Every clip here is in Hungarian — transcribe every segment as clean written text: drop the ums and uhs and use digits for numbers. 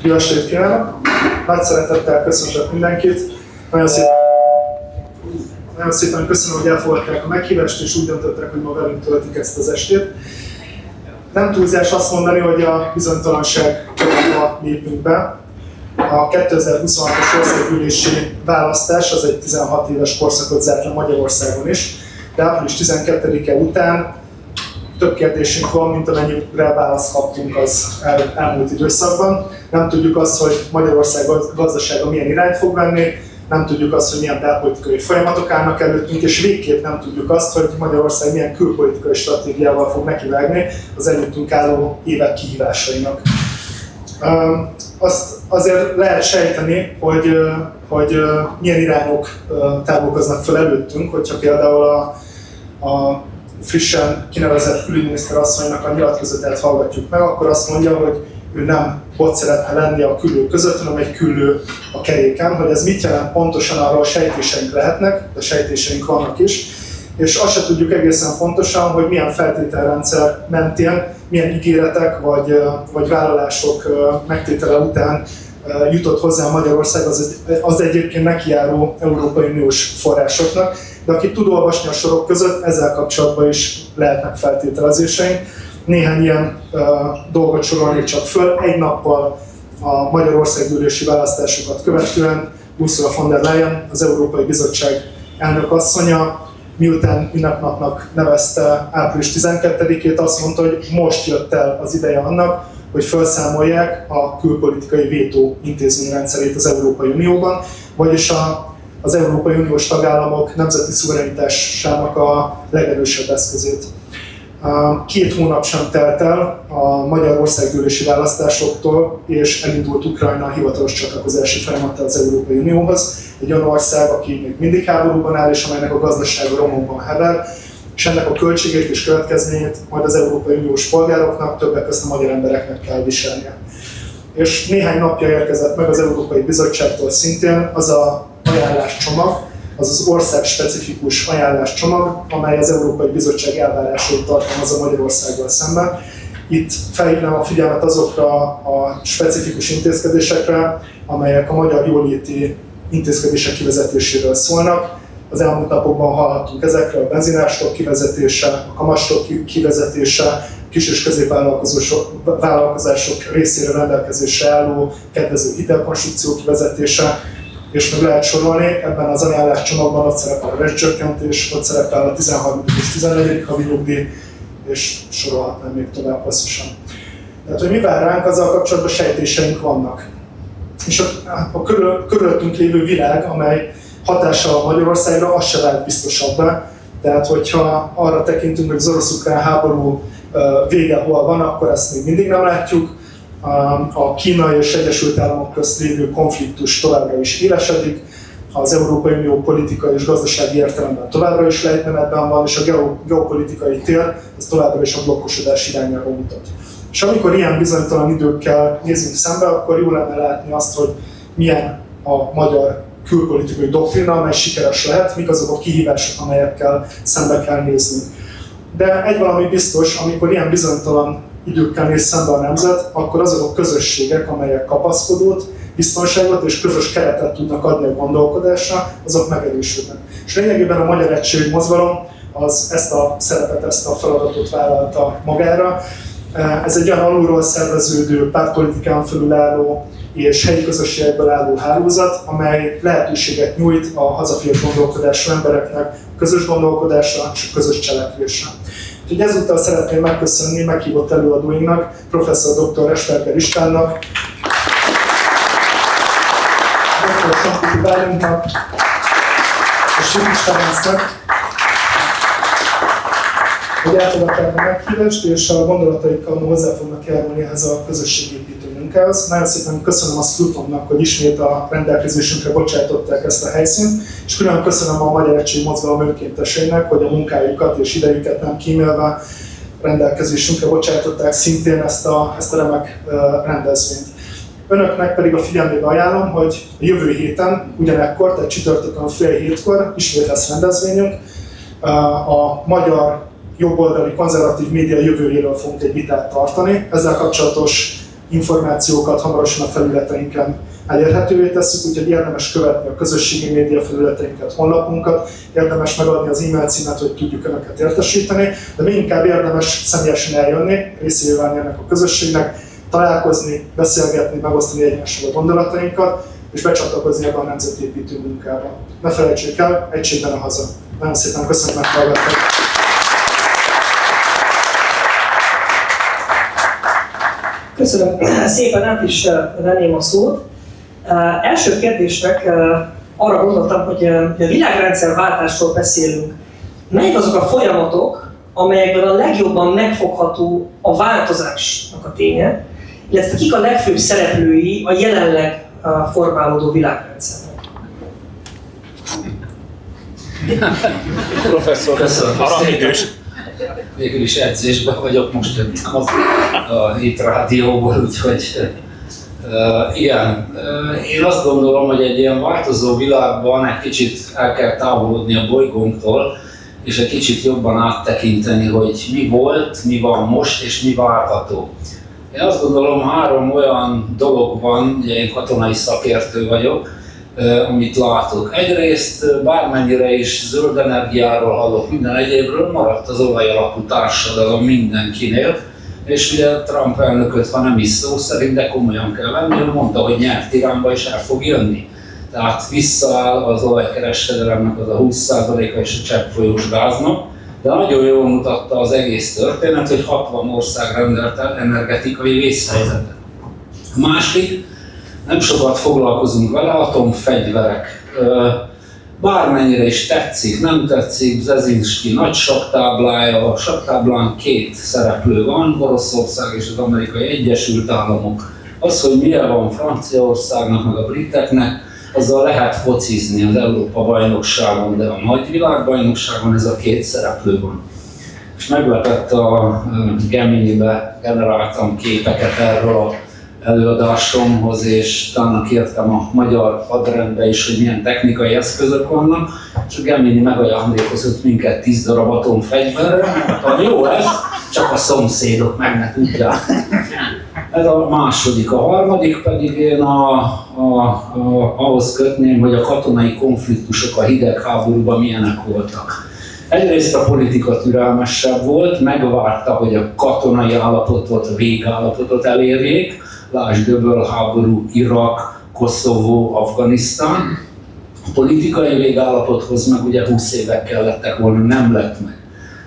Jó estét kívánok! Nagy szeretettel köszöntök mindenkit. Nagyon szépen köszönöm, hogy elfogadták a meghívást, és úgy döntöttek, hogy ma velünk töltik ezt az estét. Nem túlzás azt mondani, hogy a bizonytalanság korában lépünk be. A 2026-os országgyűlési választás az egy 16 éves korszakot zárt le Magyarországon is, de április 12-e után több kérdésünk van, mint amennyire választ kaptunk az elmúlt időszakban. Nem tudjuk azt, hogy Magyarország gazdasága milyen irányt fog venni, nem tudjuk azt, hogy milyen belpolitikai folyamatok állnak előttünk, és végképp nem tudjuk azt, hogy Magyarország milyen külpolitikai stratégiával fog nekivágni az előttünk álló évek kihívásainak. Azt azért lehet sejteni, hogy milyen irányok távolkoznak fel előttünk, hogyha például a frissen kinevezett külügyminiszter asszonynak a nyilatkozatát hallgatjuk meg, akkor azt mondja, hogy ő nem ott szeretne lenni a küllők között, hanem egy küllő a keréken. Hogy ez mit jelent pontosan, arról sejtéseink lehetnek, de sejtéseink vannak is. És azt se tudjuk egészen pontosan, hogy milyen feltételrendszer mentén, milyen ígéretek vagy vállalások megtétele után jutott hozzá Magyarország az egyébként nekijáró Európai Uniós forrásoknak. De aki tud olvasni a sorok között, ezzel kapcsolatban is lehetnek feltételezéseink. Néhány ilyen dolgot sorolnék csak föl. Egy nappal a Magyarországgyűlési választásokat követően Ursula von der Leyen, az Európai Bizottság elnökasszonya, miután ünnepnapnak nevezte április 12-ét, azt mondta, hogy most jött el az ideje annak, hogy felszámolják a külpolitikai vétó intézményrendszerét az Európai Unióban, vagyis az Európai Uniós tagállamok nemzeti szuverenitásának a legerősebb eszközét. 2 hónap sem telt el a Magyarországgyűlési választásoktól, és elindult Ukrajna a hivatalos csatlakozási folyamattal az Európai Unióhoz. Egy olyan ország, aki még mindig háborúban áll, és amelynek a gazdasága romokban hever, és ennek a költségét és következményét majd az Európai Uniós polgároknak, többek között a magyar embereknek kell viselnie. És néhány napja érkezett meg az Európai Bizottságtól szintén az a ajánláscsomag, az ország-specifikus ajánláscsomag, amely az Európai Bizottság elvárásait tartalmazza Magyarországgal szemben. Itt felhívnám a figyelmet azokra a specifikus intézkedésekre, amelyek a magyar jóléti intézkedések kivezetéséről szólnak. Az elmúlt napokban hallhattunk ezekről: a benzinárstop kivezetése, a kamatstop kivezetése, kis- és középvállalkozások részére rendelkezésre álló kedvező hitelkonstrukció kivezetése, és meg lehet sorolni. Ebben az ajánláscsomagban ott szerepel a rezsicsökkentés, ott szerepel a 13. és 14. havi nyugdíj, és sorolhatnám még tovább hosszasan. Tehát, hogy mi vár ránk, azzal kapcsolatban sejtéseink vannak. És a körülöttünk lévő világ, amely hatással Magyarországra, az se vált biztosabbá. Tehát, hogyha arra tekintünk, hogy az orosz-ukrán háború vége hol van, akkor ezt még mindig nem látjuk. A Kína és Egyesült Államok közt lévő konfliktus továbbra is élesedik, az Európai Unió politikai és gazdasági értelemben továbbra is lejtmenetben van, és a geopolitikai tér ez továbbra is a blokkosodás irányába mutat. És amikor ilyen bizonytalan időkkel nézünk szembe, akkor jó lenne látni azt, hogy milyen a magyar külpolitikai doktrina, amely sikeres lehet, mik azok a kihívások, amelyekkel szembe kell néznünk. De egy valami biztos, amikor ilyen bizonytalan időkkel néz szembe a nemzet, akkor azok a közösségek, amelyek kapaszkodót, biztonságot és közös keretet tudnak adni a gondolkodásra, azok megerősödnek. És lényegében a Magyar Egység Mozgalom az ezt a szerepet, ezt a feladatot vállalta magára. Ez egy olyan alulról szerveződő, pártpolitikán felül álló és helyi közösségekből álló hálózat, amely lehetőséget nyújt a hazafért gondolkodású embereknek közös gondolkodásra és közös cselekvésre. Úgyhogy ezúttal szeretném megköszönni meghívott előadóinknak, professzor dr. Esperger Istvánnak, dr. Samputi Bálintnak és Judics Ferencnek, hogy elfogadták a meghívást, és a gondolataikkal hozzá fognak járulni ehhez a közösségépítő munkához. Nagyon szépen köszönöm a Scrutonnak, hogy ismét a rendelkezésünkre bocsátották ezt a helyszínt, és külön köszönöm a Magyar Egység Mozgalom önkénteseinek, hogy a munkájukat és idejüket nem kímélve rendelkezésünkre bocsátották szintén ezt a remek rendezvényt. Önöknek pedig a figyelmébe ajánlom, hogy a jövő héten, ugyanekkor, tehát csütörtökön fél hétkor ismét lesz rendezvényünk. A magyar jobboldali konzervatív média jövőjéről fogunk egy vitát tartani. Ezzel kapcsolatos információkat hamarosan a felületeinken elérhetővé tesszük, úgyhogy érdemes követni a közösségi média felületeinket, honlapunkat, érdemes megadni az e-mail címet, hogy tudjuk Önöket értesíteni, de még inkább érdemes személyesen eljönni, részévé válni ennek a közösségnek, találkozni, beszélgetni, megosztani egymással a gondolatainkat, és becsatlakozni ebben a nemzetépítő munkába. Ne felejtsék el, egységben a haza. Nagyon szépen köszönöm, hogy meghallgattak. Köszönöm szépen, át is venném a szót. Első kérdésnek arra gondoltam, hogy a világrendszerváltásról beszélünk. Melyek azok a folyamatok, amelyekben a legjobban megfogható a változásnak a ténye, illetve kik a legfőbb szereplői a jelenleg formálódó világrendszernek? Professzor, köszönöm szépen. Végül is edzésben vagyok, most jöttem a Hit Rádióból, úgyhogy igen. Én azt gondolom, hogy egy ilyen változó világban egy kicsit el kell távolodni a bolygónktól, és egy kicsit jobban áttekinteni, hogy mi volt, mi van most, és mi várható. Én azt gondolom, 3 olyan dolog van, ugye én katonai szakértő vagyok, amit látok. Egyrészt bármennyire is zöld energiáról hallok, minden egyébről, maradt az olajalapú társadalom mindenkinél, és ugye Trump elnököt, ha nem is szó szerint, de komolyan kell venni, ő mondta, hogy nyert Iránba és el fog jönni. Tehát visszaáll az olajkereskedelemnek az a 20%-a és a cseppfolyós gáznak, de nagyon jól mutatta az egész történet, hogy 60 ország rendelt el energetikai vészhelyzetet. A másik, nem sokat foglalkozunk vele, atomfegyverek. Bármennyire is tetszik, nem tetszik, Brzezinski nagy saktáblája, a saktáblán 2 szereplő van, Oroszország és az Amerikai Egyesült Államok. Az, hogy milyen van Franciaországnak, meg a briteknek, azzal lehet focizni az Európa-bajnokságon, de a nagy világbajnokságon ez a 2 szereplő van. És meglepett a Gemini-be, generáltam képeket erről a előadásomhoz, és utána kértem a magyar hadrendbe is, hogy milyen technikai eszközök vannak, és a Gemini megajándékozott minket 10 darab atomfegyverre, mondtam, jó ez, csak a szomszédok meg ne tudják. Ez a második. A harmadik pedig én ahhoz kötném, hogy a katonai konfliktusok a hidegháborúban milyenek voltak. Egyrészt a politika türelmesebb volt, megvárta, hogy a katonai állapotot, a végállapotot elérjék, lásd öbölháború, Irak, Koszovó, Afganisztán. A politikai végállapothoz meg ugye 20 évek kellettek volna, nem lett meg.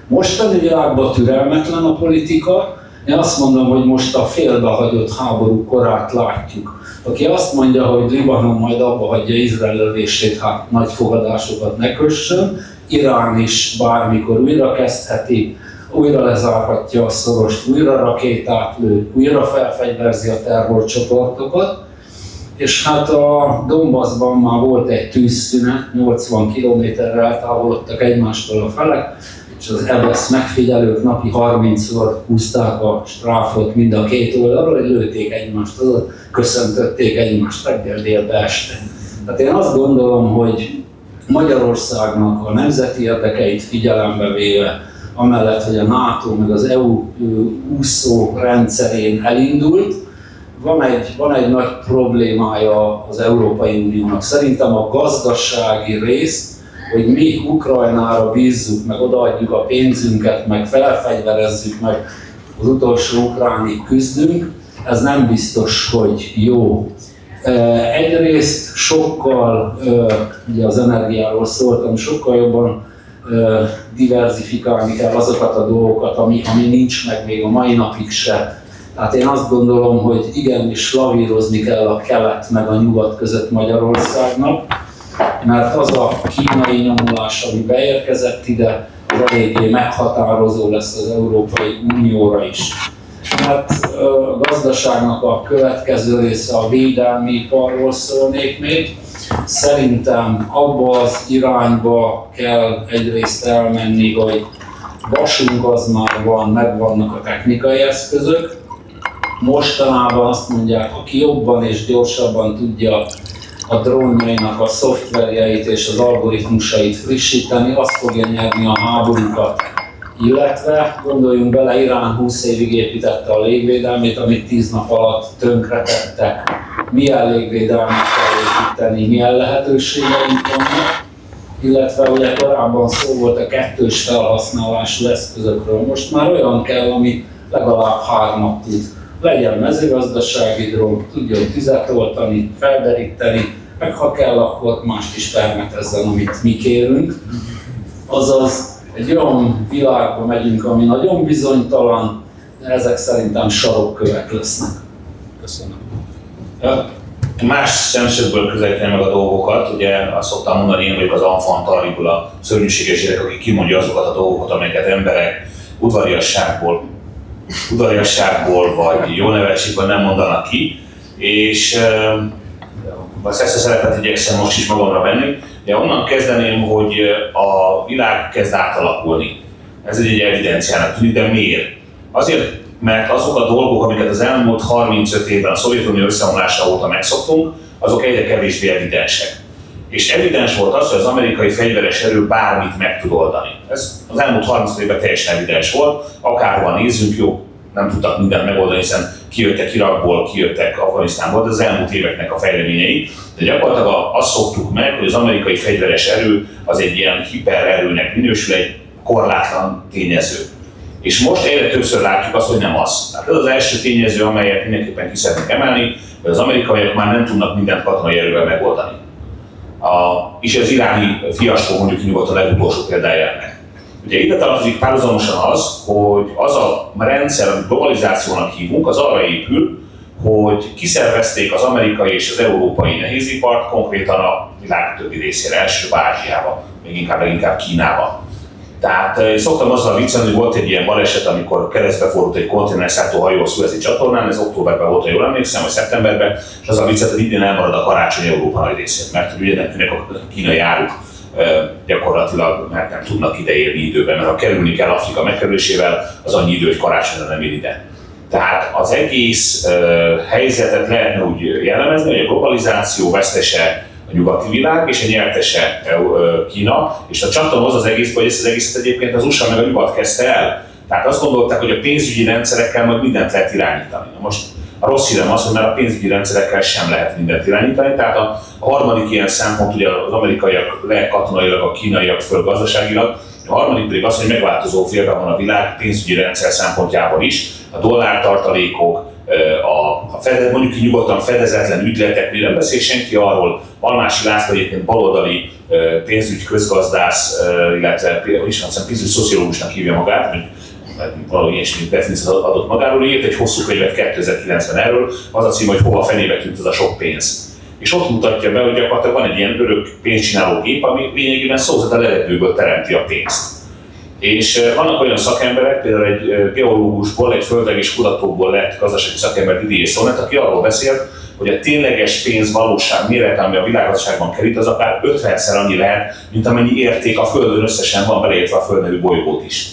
Mostani világban türelmetlen a politika, én azt mondom, hogy most a félbehagyott háború korát látjuk. Aki azt mondja, hogy Libanon majd abba hagyja Izrael lövését, hát nagy fogadásokat ne kössön, Irán is bármikor újra kezdheti, újra lezárhatja a szorost, újra rakétát lő, újra felfegyverzi a terrorcsoportokat. És hát a Donbassban már volt egy tűzszünet, 80 kilométerre eltávolodtak egymástól a felek, és az EBSZ megfigyelők napi 30-szor húzták a stráfot mind a 2 oldalról, hogy lőtték egymást, azok köszöntötték egymást reggel, délbe, este. Tehát én azt gondolom, hogy Magyarországnak a nemzeti érdekeit figyelembe véve, amellett, hogy a NATO meg az EU úszó rendszerén elindult, van egy nagy problémája az Európai Uniónak. Szerintem a gazdasági rész, hogy mi Ukrajnára bízzuk, meg odaadjuk a pénzünket, meg felfegyverezzük, meg az utolsó ukránig küzdünk, ez nem biztos, hogy jó. Egyrészt sokkal, ugye az energiáról szóltam, sokkal jobban diverzifikálni kell azokat a dolgokat, ami nincs meg még a mai napig se. Tehát én azt gondolom, hogy igenis lavírozni kell a kelet meg a nyugat között Magyarországnak, mert az a kínai nyomulás, ami beérkezett ide, az eléggé meghatározó lesz az Európai Unióra is. Mert a gazdaságnak a következő része a védelmi iparról szólnék még. Szerintem abba az irányba kell egyrészt elmenni, hogy vasunk az már van, megvannak a technikai eszközök. Mostanában azt mondják, aki jobban és gyorsabban tudja a drónjainak a szoftverjeit és az algoritmusait frissíteni, azt fogja nyerni a háborúkat. Illetve gondoljunk bele, Irán 20 évig építette a légvédelmét, amit 10 nap alatt tönkretette. Milyen légvédelmet kell építeni, milyen lehetőségeink vannak. Illetve ugye korábban szó volt a kettős felhasználású eszközökről. Most már olyan kell, ami legalább 3 tud. Legyen mezőgazdasági drón, tudjon tüzet oltani, felderíteni, meg ha kell, akkor mást is permetezzen, amit mi kérünk. Azaz egy olyan világba megyünk, ami nagyon bizonytalan, de ezek szerintem sarokkövek lesznek. Köszönöm. Ja, más szemszögből közelíteni meg a dolgokat, ugye azt szoktam mondani, én vagyok az enfant terrible, a szörnyűséges gyerek, aki kimondja azokat a dolgokat, amelyeket emberek udvariasságból vagy jó nevelségben nem mondanak ki, és ezt a szerepet igyekszem most is magamra venni. De onnan kezdeném, hogy a világ kezd átalakulni. Ez egy evidenciának tűnik, de miért? Azért, mert azok a dolgok, amiket az elmúlt 35 évben a Szovjetunió összeomlása óta megszoktunk, azok egyre kevésbé evidensek. És evidens volt az, hogy az amerikai fegyveres erő bármit meg tud oldani. Ez az elmúlt 30 évben teljesen evidens volt, akárhova nézzünk, jó, nem tudtak mindent megoldani, hiszen kijöttek Irakból, kijöttek Afganisztánból, de az elmúlt éveknek a fejleményei. De gyakorlatilag azt szoktuk meg, hogy az amerikai fegyveres erő az egy ilyen hipererőnek minősül, egy korlátlan tényező. És most egyre többször látjuk azt, hogy nem az. Tehát ez az első tényező, amelyet mindenképpen ki szeretnék emelni, hogy az amerikaiak már nem tudnak mindent katonai erővel megoldani. És az iráni fiaskó mondjuk nyugodtan a legutolsó példája ennek. Ugye ide tartozik párhuzamosan az, hogy az a rendszer, amit globalizációnak hívunk, az arra épül, hogy kiszervezték az amerikai és az európai nehézipart konkrétan a világ többi részére, elsősorban Ázsiába, még leginkább Kínába. Tehát szoktam azzal viccelni, hogy volt egy ilyen baleset, amikor keresztbe fordult egy konténerszállító hajó a Szuezi csatornán, ez októberben volt, ha jól emlékszem, vagy szeptemberben, és az a viccet, hogy idén elmarad a karácsony Európa nagy részén, mert ugye nekünk a kínai áruk gyakorlatilag mert nem tudnak ideérni időben, mert ha kerülni kell Afrika megkerülésével, az annyi idő, hogy karácsonyra nem ér ide. Tehát az egész helyzetet lehetne úgy jellemezni, hogy a globalizáció vesztese a nyugati világ, és a nyertese Kína, és a csattanhoz az egész, hogy ezt az egészet egyébként az USA meg a nyugat kezdte el. Tehát azt gondolták, hogy a pénzügyi rendszerekkel majd mindent lehet irányítani. Na most a rossz hírem az, hogy már a pénzügyi rendszerekkel sem lehet mindent irányítani, tehát a harmadik ilyen szempont ugye az amerikaiak le katonailag, a kínaiak föl gazdaságilag, a harmadik pedig az, hogy megváltozó félben van a világ pénzügyi rendszer szempontjából is, a dollártartalékok, mondjuk nyugodtan fedezetlen ügyletek, nem beszél senki arról, Almási László egyébként baloldali pénzügy közgazdász, illetve pénzügy szociológusnak hívja magát, valahogy ilyesmi definíciót adott magáról, írt egy hosszú könyvet 2009-ben erről, az a cím, hogy hova fenébe tűnt az a sok pénz. És ott mutatja be, hogy gyakorlatilag van egy ilyen örök pénzcsináló gép, ami lényegében szó szerint a levegőből teremti a pénzt. És vannak olyan szakemberek, például egy geológusból, egy földrengés kutatóból lett gazdasági szakember Didier Sonnet, aki arról beszélt, hogy a tényleges pénz valóság mérete, ami a világgazdaságban került, az akár 50-szer annyi lehet, mint amennyi érték a Földön összesen van, beleértve a Föld nevű bolygót is.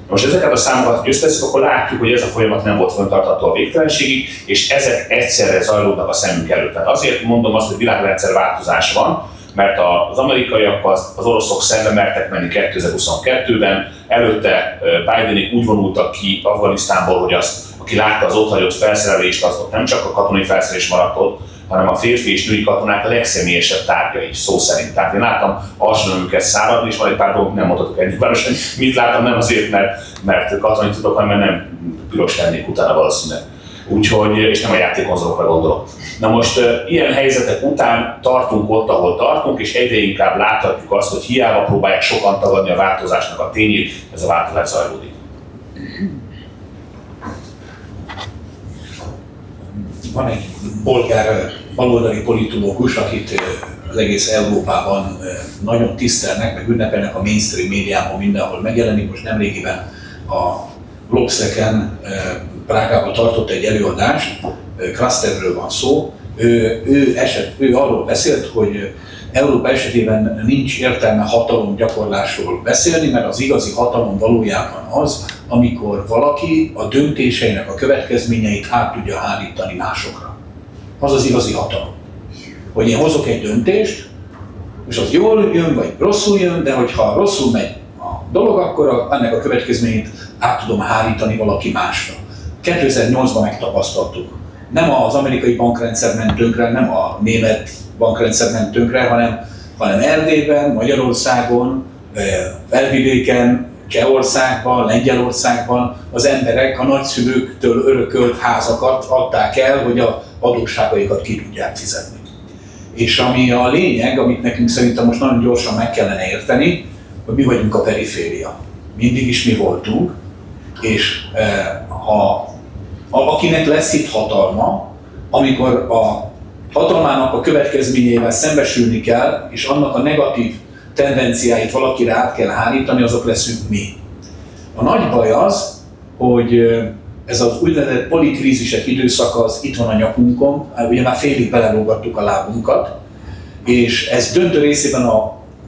Most ezeket a számokat, hogy összetesszük, akkor látjuk, hogy ez a folyamat nem volt fenntartható a végtelenségig, és ezek egyszerre zajlódnak a szemünk előtt. Tehát azért mondom azt, hogy világrendszerváltozás van, mert az amerikaiak az oroszok szembe mertek menni 2022-ben, előtte Bidenék úgy vonultak ki Afganisztánból, hogy azt, aki látta az ott hagyott felszerelést, az ott nem csak a katonai felszerelés maradt ott, hanem a férfi és női katonák legszemélyesebb tárgya is, szó szerint. Tehát én láttam alsóneműket száradni, és van egy pár dolgot nem mondhatok el nyilvánosan. Mit láttam? Nem azért, mert katonai tudok, hanem mert nem piros lennék utána valószínűleg. Úgyhogy, és nem a játékkonzolokra gondolok. Na most ilyen helyzetek után tartunk ott, ahol tartunk, és egyre inkább láthatjuk azt, hogy hiába próbálják sokan tagadni a változásnak a tényét, ez a változás zajlódik. Van egy bolgár baloldali politológus, akit az egész Európában nagyon tisztelnek, meg ünnepelnek a mainstream médiában, mindenhol megjelenik. Most nemrégiben a Globseken Prágában tartott egy előadást, Krasterről van szó. Ő arról beszélt, hogy Európa esetében nincs értelme hatalomgyakorlásról beszélni, mert az igazi hatalom valójában az, amikor valaki a döntéseinek a következményeit át tudja hárítani másokra. Az az igazi hatalom. Hogy én hozok egy döntést, és az jól jön, vagy rosszul jön, de hogyha rosszul megy a dolog, akkor ennek a következményét át tudom hárítani valaki másra. 2008-ban megtapasztaltuk. Nem az amerikai bankrendszer ment tönkre, nem a német bankrendszer ment tönkre, hanem Erdélyben, Magyarországon, Felvidéken, Csehországban, Lengyelországban az emberek a nagyszülőktől örökölt házakat adták el, hogy a adósságaikat ki tudják fizetni. És ami a lényeg, amit nekünk szerintem most nagyon gyorsan meg kellene érteni, hogy mi vagyunk a periféria. Mindig is mi voltunk, és akinek lesz itt hatalma, amikor a hatalmának a következményeivel szembesülni kell, és annak a negatív tendenciáit valakire át kell hárítani, azok leszünk mi. A nagy baj az, hogy ez az úgynevezett polikrízisek időszaka az itt van a nyakunkon, ugye már félig belelógattuk a lábunkat, és ez döntő részében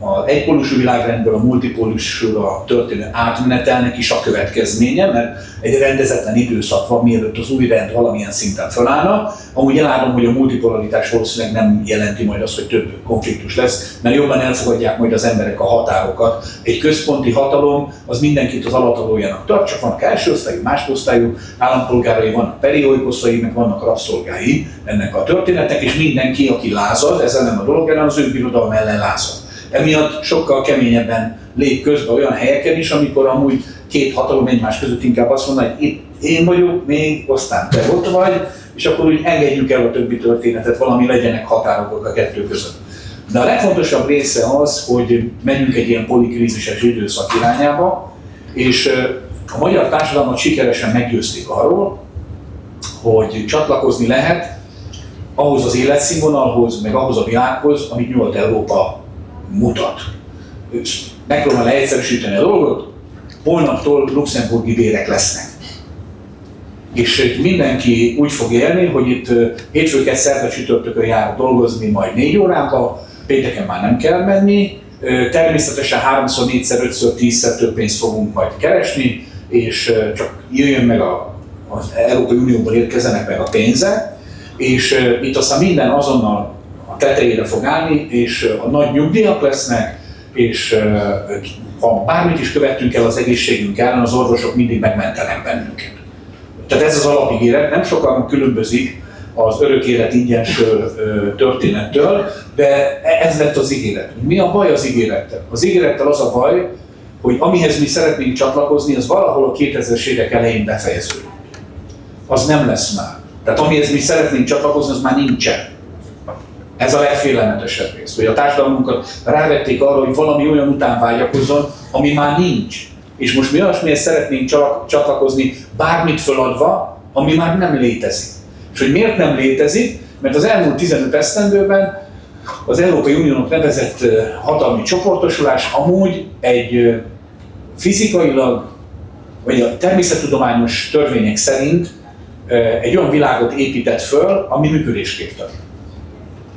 az egypólusú világrendből a multipólusúra történő átmenetelnek is a következménye, mert egy rendezetlen időszak van, mielőtt az új rend valamilyen szinten felállna. Amúgy elállom, hogy a multipolaritás valószínűleg nem jelenti majd azt, hogy több konfliktus lesz, mert jobban elfogadják majd az emberek a határokat. Egy központi hatalom az mindenkit az alattvalójának tart, csak vannak elsőosztályú, másodosztályú állampolgárai, vannak perioikoszai, meg vannak rabszolgái ennek a történetnek, és mindenki, aki lázad, ezzel nem a dolog ellen, az önbirodalom ellen lázad. Emiatt sokkal keményebben lép közbe olyan helyeken is, amikor amúgy két hatalom egymás között inkább azt mondja, hogy itt én vagyok, még aztán te ott vagy, és akkor úgy engedjük el a többi történetet, valami legyenek határok a kettő között. De a legfontosabb része az, hogy megyünk egy ilyen polikrízises időszak irányába, és a magyar társadalmat sikeresen meggyőzték arról, hogy csatlakozni lehet ahhoz az életszínvonalhoz, meg ahhoz a világhoz, amit Nyugat-Európa mutat. Megpróbálom leegyszerűsíteni a dolgot, holnaptól luxemburgi bérek lesznek. És mindenki úgy fog élni, hogy itt hétfőket, szerdán, csütörtökön jár dolgozni majd 4 órában, pénteken már nem kell menni, természetesen 3-szor, 4-szer, 5-ször, 10-szer több pénzt fogunk majd keresni, és csak jöjjön meg az Európai Unióból érkezenek meg a pénzek, és itt aztán minden azonnal a tetejére fog állni, és a nagy nyugdíjak lesznek, és ha bármit is követtünk el az egészségünk ellen, az orvosok mindig megmentenek bennünket. Tehát ez az alapígéret, nem sokan különbözik az örök élet ingyens történettől, de ez lett az ígéret. Mi a baj az ígérettel? Az ígérettel az a baj, hogy amihez mi szeretnénk csatlakozni, az valahol a 2000-es évek elején befejeződik. Az nem lesz már. Tehát amihez mi szeretnénk csatlakozni, az már nincsen. Ez a legfélelmetesebb rész, hogy a társadalmunkat rávették arra, hogy valami olyan után vágyakozzon, ami már nincs. És most mi olyasmihez szeretnénk csatlakozni, bármit föladva, ami már nem létezik. És hogy miért nem létezik? Mert az elmúlt 15 esztendőben az Európai Uniónak nevezett hatalmi csoportosulás amúgy egy fizikailag, vagy a természettudományos törvények szerint egy olyan világot épített föl, ami működésképtelen.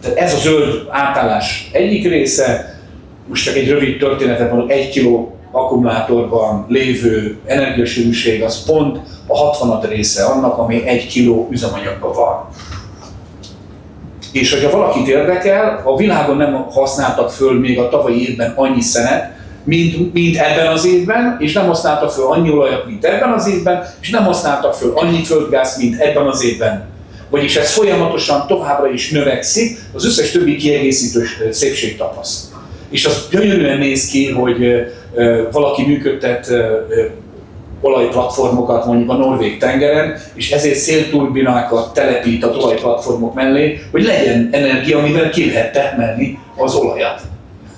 Tehát ez a zöld átállás egyik része, most csak egy rövid történetet mondok, 1 kiló akkumulátorban lévő energiasűrűség az pont a 60. része annak, ami 1 kiló üzemanyagban van. És hogyha valakit érdekel, a világon nem használtak föl még a tavalyi évben annyi szenet, mint ebben az évben, és nem használtak föl annyi olajat, mint ebben az évben, és nem használtak föl annyi földgáz, mint ebben az évben. Vagyis ez folyamatosan továbbra is növekszik, az összes többi kiegészítő szépség tapaszt. És az gyönyörűen néz ki, hogy valaki működtet olajplatformokat mondjuk a Norvég tengeren, és ezért szélturbinákat telepít a olajplatformok mellé, hogy legyen energia, amivel ki lehet termelni az olajat.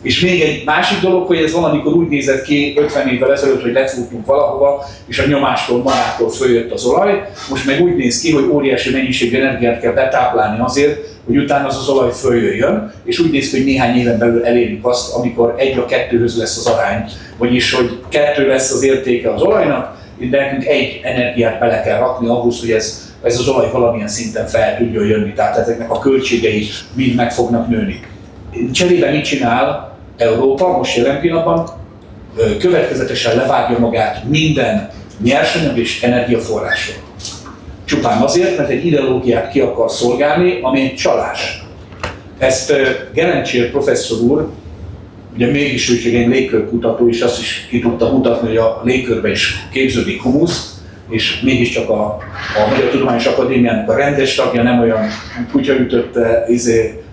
És még egy másik dolog, hogy ez valamikor úgy nézett ki 50 évvel ezelőtt, hogy lefúrtunk valahova, és a nyomástól, magától följött az olaj. Most meg úgy néz ki, hogy óriási mennyiségű energiát kell betáplálni azért, hogy utána az olaj följöjjön, és úgy néz ki, hogy néhány éven belül elérjük azt, amikor 1:2 lesz az arány, vagyis hogy 2 lesz az értéke az olajnak, de nekünk 1 energiát bele kell rakni ahhoz, hogy ez az olaj valamilyen szinten fel tudjon jönni, tehát ezeknek a költségei mind meg fognak nőni. Cserébe mit csinál Európa most jelen pillanatban? Következetesen levágja magát minden nyersanyag és energiaforrásról. Csupán azért, mert egy ideológiát ki akar szolgálni, ami egy csalás. Ezt Gelencsér professzor úr ugye mégis ő egy légkörkutató, és azt is ki tudta mutatni, hogy a légkörben is képződik humusz, és mégiscsak a Magyar Tudományos Akadémiának a rendes tagja, nem olyan kutyaütötte,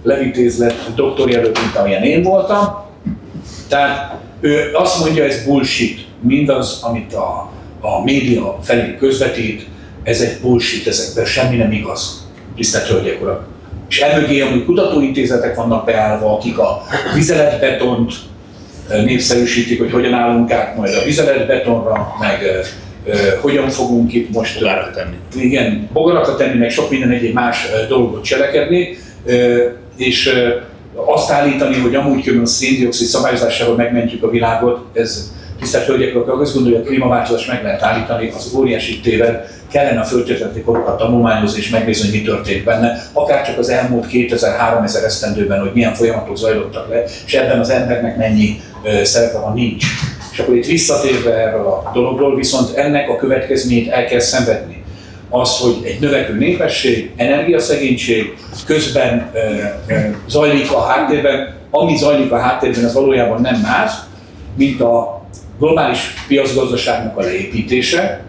levitézlett doktorjelölt, mint amilyen én voltam. Tehát ő azt mondja, ez bullshit. Mindaz, amit a média felé közvetít, ez egy bullshit, ezekben semmi nem igaz. Tisztelt Hölgyek, Urak! És emögé amúgy kutatóintézetek vannak beállva, akik a vizeletbetont népszerűsítik, hogy hogyan állunk át majd a vizeletbetonra, meg hogyan fogunk itt most bogarakra tenni. Igen, bogarakra tenni, meg sok minden egyéb más dolgot cselekedni, és azt állítani, hogy amúgy külön a széndioxid szabályozásával megmentjük a világot, ez tisztelt Hölgyek, akkor azt gondolja, hogy a klímaváltozást meg lehet állítani, az óriási téved, kellene a földtörténeti korokat tanulmányozni és megnézni, hogy mi történt benne, akár csak az elmúlt 2000-3000 esztendőben, hogy milyen folyamatok zajlottak le, és ebben az embernek mennyi szerepe van, nincs. És akkor itt visszatérve erről a dologról, viszont ennek a következményét el kell szenvedni. Az, hogy egy növekvő népesség, energiaszegénység, közben zajlik a háttérben, ami zajlik a háttérben, az valójában nem más, mint a globális piacgazdaságnak a leépítése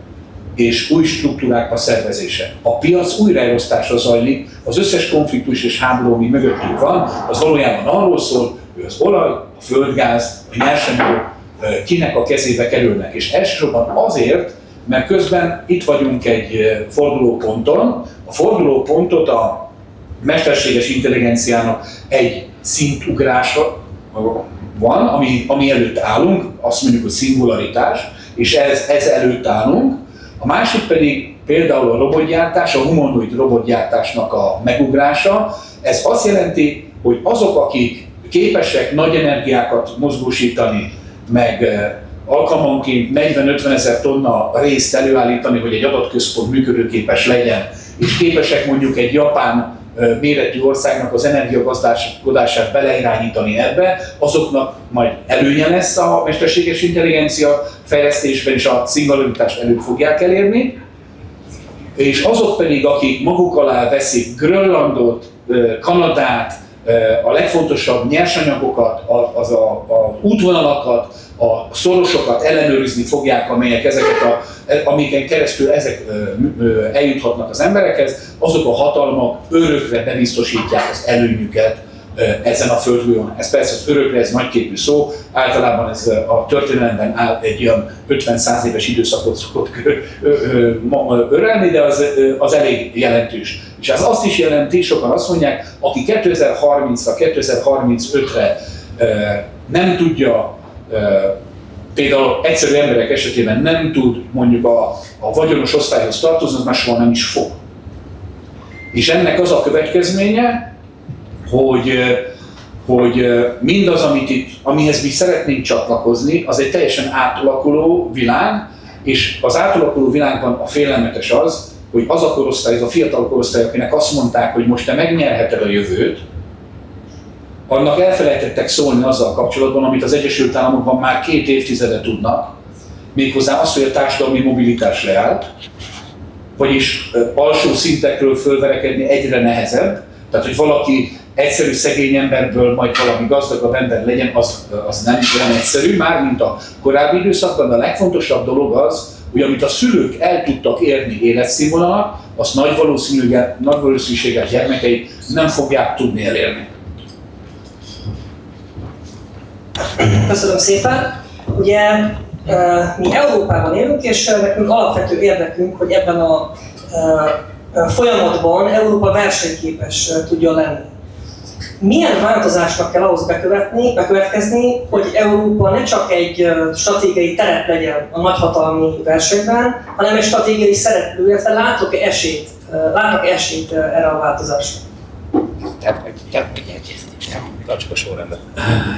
és új struktúrákba szervezése. A piac újraelosztása zajlik, az összes konfliktus és háború, ami mögöttünk van, az valójában arról szól, hogy az olaj, a földgáz, a nyersanyagok kinek a kezébe kerülnek. És elsősorban azért, mert közben itt vagyunk egy fordulóponton. A fordulópontot a mesterséges intelligenciának egy szintugrása van, ami előtt állunk, azt mondjuk, hogy szingularitás, és ez előtt állunk. A másik pedig például a robotgyártás, a humanoid robotgyártásnak a megugrása. Ez azt jelenti, hogy azok, akik képesek nagy energiákat mozgósítani, meg alkalmanként 40-50 ezer tonna részt előállítani, hogy egy adatközpont működőképes legyen, és képesek mondjuk egy japán méretű országnak az energiagazdálkodását beleirányítani ebbe, azoknak majd előnye lesz a mesterséges intelligencia fejlesztésben, és a szingularitást előbb fogják elérni. És azok pedig, akik maguk alá veszik Grönlandot, Kanadát, a legfontosabb nyersanyagokat, az útvonalakat, a szorosokat ellenőrizni fogják, amelyek amiken keresztül ezek eljuthatnak az emberekhez, azok a hatalmak örökre bebiztosítják az előnyüket ezen a földgolyón. Ez persze az örökre, ez nagyképű szó, általában ez a történelemben áll egy olyan 50-100 éves időszakot szokott örelni, de az elég jelentős. És ez azt is jelenti, sokan azt mondják, aki 2030-ra, 2035-re nem tudja, például egyszerű emberek esetében nem tud mondjuk a vagyonos osztályhoz tartozni, az már soha nem is fog. És ennek az a következménye, hogy mindaz, amihez mi szeretnénk csatlakozni, az egy teljesen átalakuló világ, és az átalakuló világban a félelmetes az, hogy az a korosztály, az a fiatal korosztály, akinek azt mondták, hogy most te megnyerheted a jövőt, annak elfelejtettek szólni azzal kapcsolatban, amit az Egyesült Államokban már 2 évtizede tudnak, méghozzá az, hogy a társadalmi mobilitás leállt, vagyis alsó szintekről fölverekedni egyre nehezebb, tehát hogy valaki egyszerű szegény emberből majd valami gazdagabb ember legyen, az nem olyan egyszerű, már mint a korábbi időszakban, de a legfontosabb dolog az, hogy amit a szülők el tudtak érni életszínvonalat, azt nagy valószínűséggel gyermekeik nem fogják tudni elérni. Köszönöm szépen! Ugye mi Európában élünk, és nekünk alapvető érdekünk, hogy ebben a folyamatban Európa versenyképes tudjon lenni. Milyen változásnak kell ahhoz bekövetkezni, hogy Európa ne csak egy stratégiai terep legyen a nagyhatalmi versenyben, hanem egy stratégiai szereplő, illetve látnak esélyt erre a változásra? Tartsuk a sorrendet.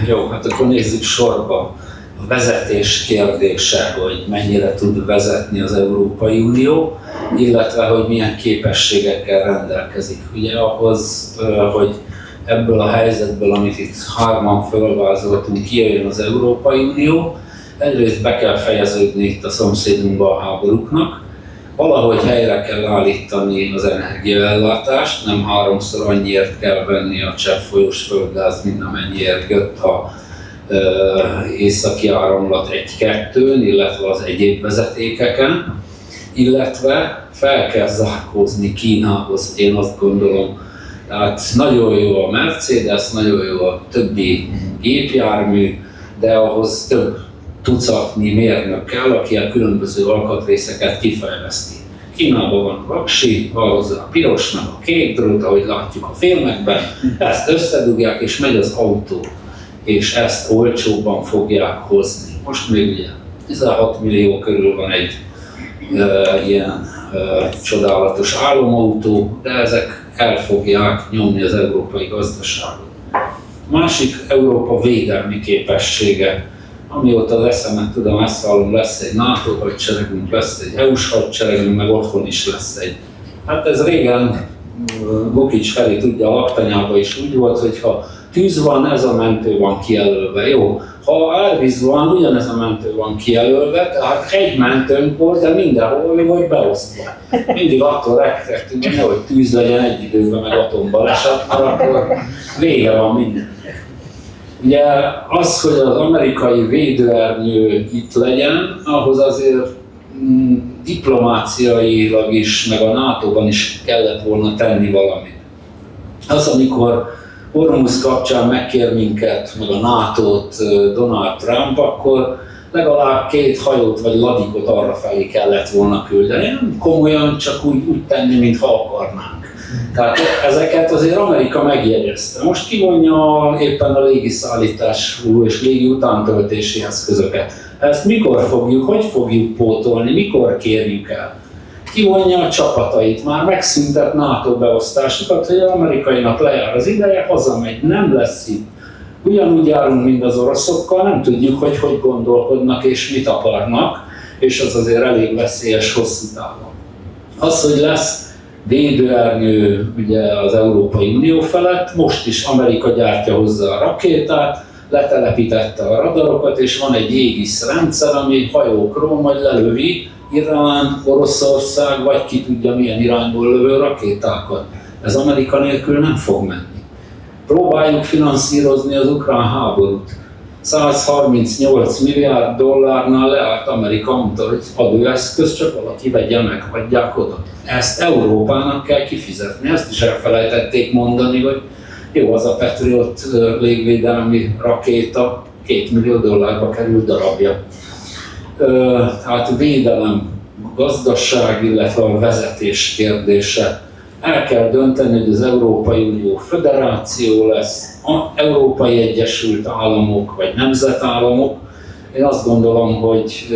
Jó, hát akkor nézzük sorba. A vezetés kérdése, hogy mennyire tud vezetni az Európai Unió, illetve hogy milyen képességekkel rendelkezik. Ugye ahhoz, hogy ebből a helyzetből, amit itt hárman fölvázoltunk, kijöjjön az Európai Unió, egyrészt be kell fejeződni itt a szomszédunkban a háborúknak, valahogy helyre kell állítani az energiaellátást, nem 3-szor annyiért kell venni a cseppfolyós földgáz, mint amennyiért jött a északi áramlat 1-2-n, illetve az egyéb vezetékeken, illetve fel kell zárkózni Kínához, én azt gondolom. Tehát nagyon jó a Mercedes, nagyon jó a többi gépjármű, de ahhoz több tucatnyi mérnök kell, aki a különböző alkatrészeket kifejleszti. Kínában van a vaksi, ahhoz a piros, meg a kék drót, ahogy látjuk a filmekben, ezt összedugják és megy az autó, és ezt olcsóbban fogják hozni. Most még ugye 16 millió körül van egy ilyen csodálatos álomautó, de ezek el fogják nyomni az európai gazdaságot. Másik Európa védelmi képessége. Amióta az eszemet tudom, ezt hallom, lesz egy NATO hadseregünk, lesz egy EU-s hadseregünk, meg otthon is lesz egy. Hát ez régen Bukics Feri tudja, a laktanyában is úgy volt, hogy ha tűz van, ez a mentő van kijelölve. Jó, ha árvíz van, ugyanez a mentő van kijelölve, tehát egy mentőnk volt, de mindenhol ő volt beosztva. Mindig attól rettegtünk, hogy nehogy tűz legyen egy időben, meg atombaleset, mert akkor vége van minden. Ugye az, hogy az amerikai védőernyő itt legyen, ahhoz azért diplomáciailag is, meg a NATO-ban is kellett volna tenni valamit. Az, amikor Hormuz kapcsán megkér minket, meg a NATO-t Donald Trump, akkor legalább 2 hajót vagy ladikot arra felé kellett volna küldeni, nem komolyan csak úgy tenni, mintha akarnánk. Tehát ezeket azért Amerika megjegyezte. Most kivonja éppen a légiszállítású és légi utántöltési eszközöket. Ezt mikor fogjuk, hogy fogjuk pótolni, mikor kérjük el? Kivonja a csapatait, már megszűntett NATO beosztásokat, hogy az amerikainak lejár az ideje, hazamegy, nem lesz itt. Ugyanúgy járunk, mint az oroszokkal, nem tudjuk, hogy gondolkodnak és mit akarnak, és az azért elég veszélyes hosszú távon. Az, hogy lesz védőernyő ugye az Európai Unió felett, most is Amerika gyártja hozzá a rakétát, letelepítette a radarokat, és van egy Aegis rendszer, ami hajókról majd lelövi Irán, Oroszország, vagy ki tudja milyen irányból lövő rakétákat. Ez Amerika nélkül nem fog menni. Próbáljuk finanszírozni az ukrán háborút. 138 milliárd dollárnál leállt Amerika, mondta, hogy adóeszköz csak valaki vegye meg, hagyják oda. Ezt Európának kell kifizetni, ezt is elfelejtették mondani, hogy jó, az a Patriot légvédelmi rakéta 2 millió dollárba került darabja. Tehát védelem, gazdaság, illetve a vezetés kérdése. El kell dönteni, hogy az Európai Unió föderáció lesz, Európai Egyesült Államok vagy nemzetállamok. Én azt gondolom, hogy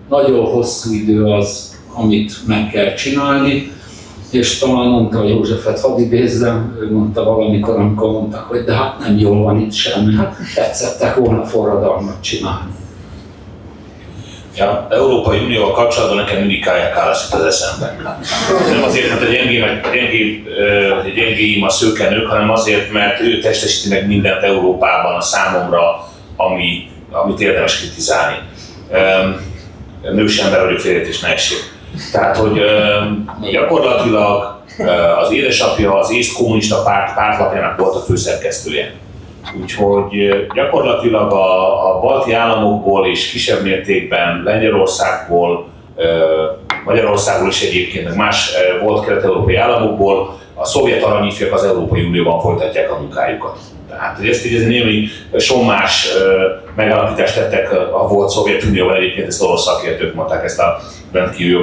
nagyon hosszú idő az, amit meg kell csinálni, és talán mondta Józsefet, hadd idézzem, ő mondta valamikor, amikor mondták, hogy de hát nem jól van itt semmi, hát tetszettek volna forradalmat csinálni. Ja, Európai Unióval kapcsolatban nekem mindig Kaja Kallas jut az eszembe. Nem azért, mert a gyengéim a szőkenők, hanem azért, mert ő testesíti meg mindent Európában a számomra, amit érdemes kritizálni. Nős ember vagyok, félreértés ne essék. Tehát, hogy gyakorlatilag az édesapja az észt kommunista pártlapjának volt a főszerkesztője. Úgyhogy gyakorlatilag a balti államokból és kisebb mértékben Lengyelországból, Magyarországból is egyébként, meg más volt kelet-európai államokból a szovjet aranyifjak az Európai Unióban folytatják a munkájukat. Tehát ezt így némi sommás megállapítást tettek a volt Szovjetunióban, egyébként ezt orosz szakértők mondták ezt a rendkívül jó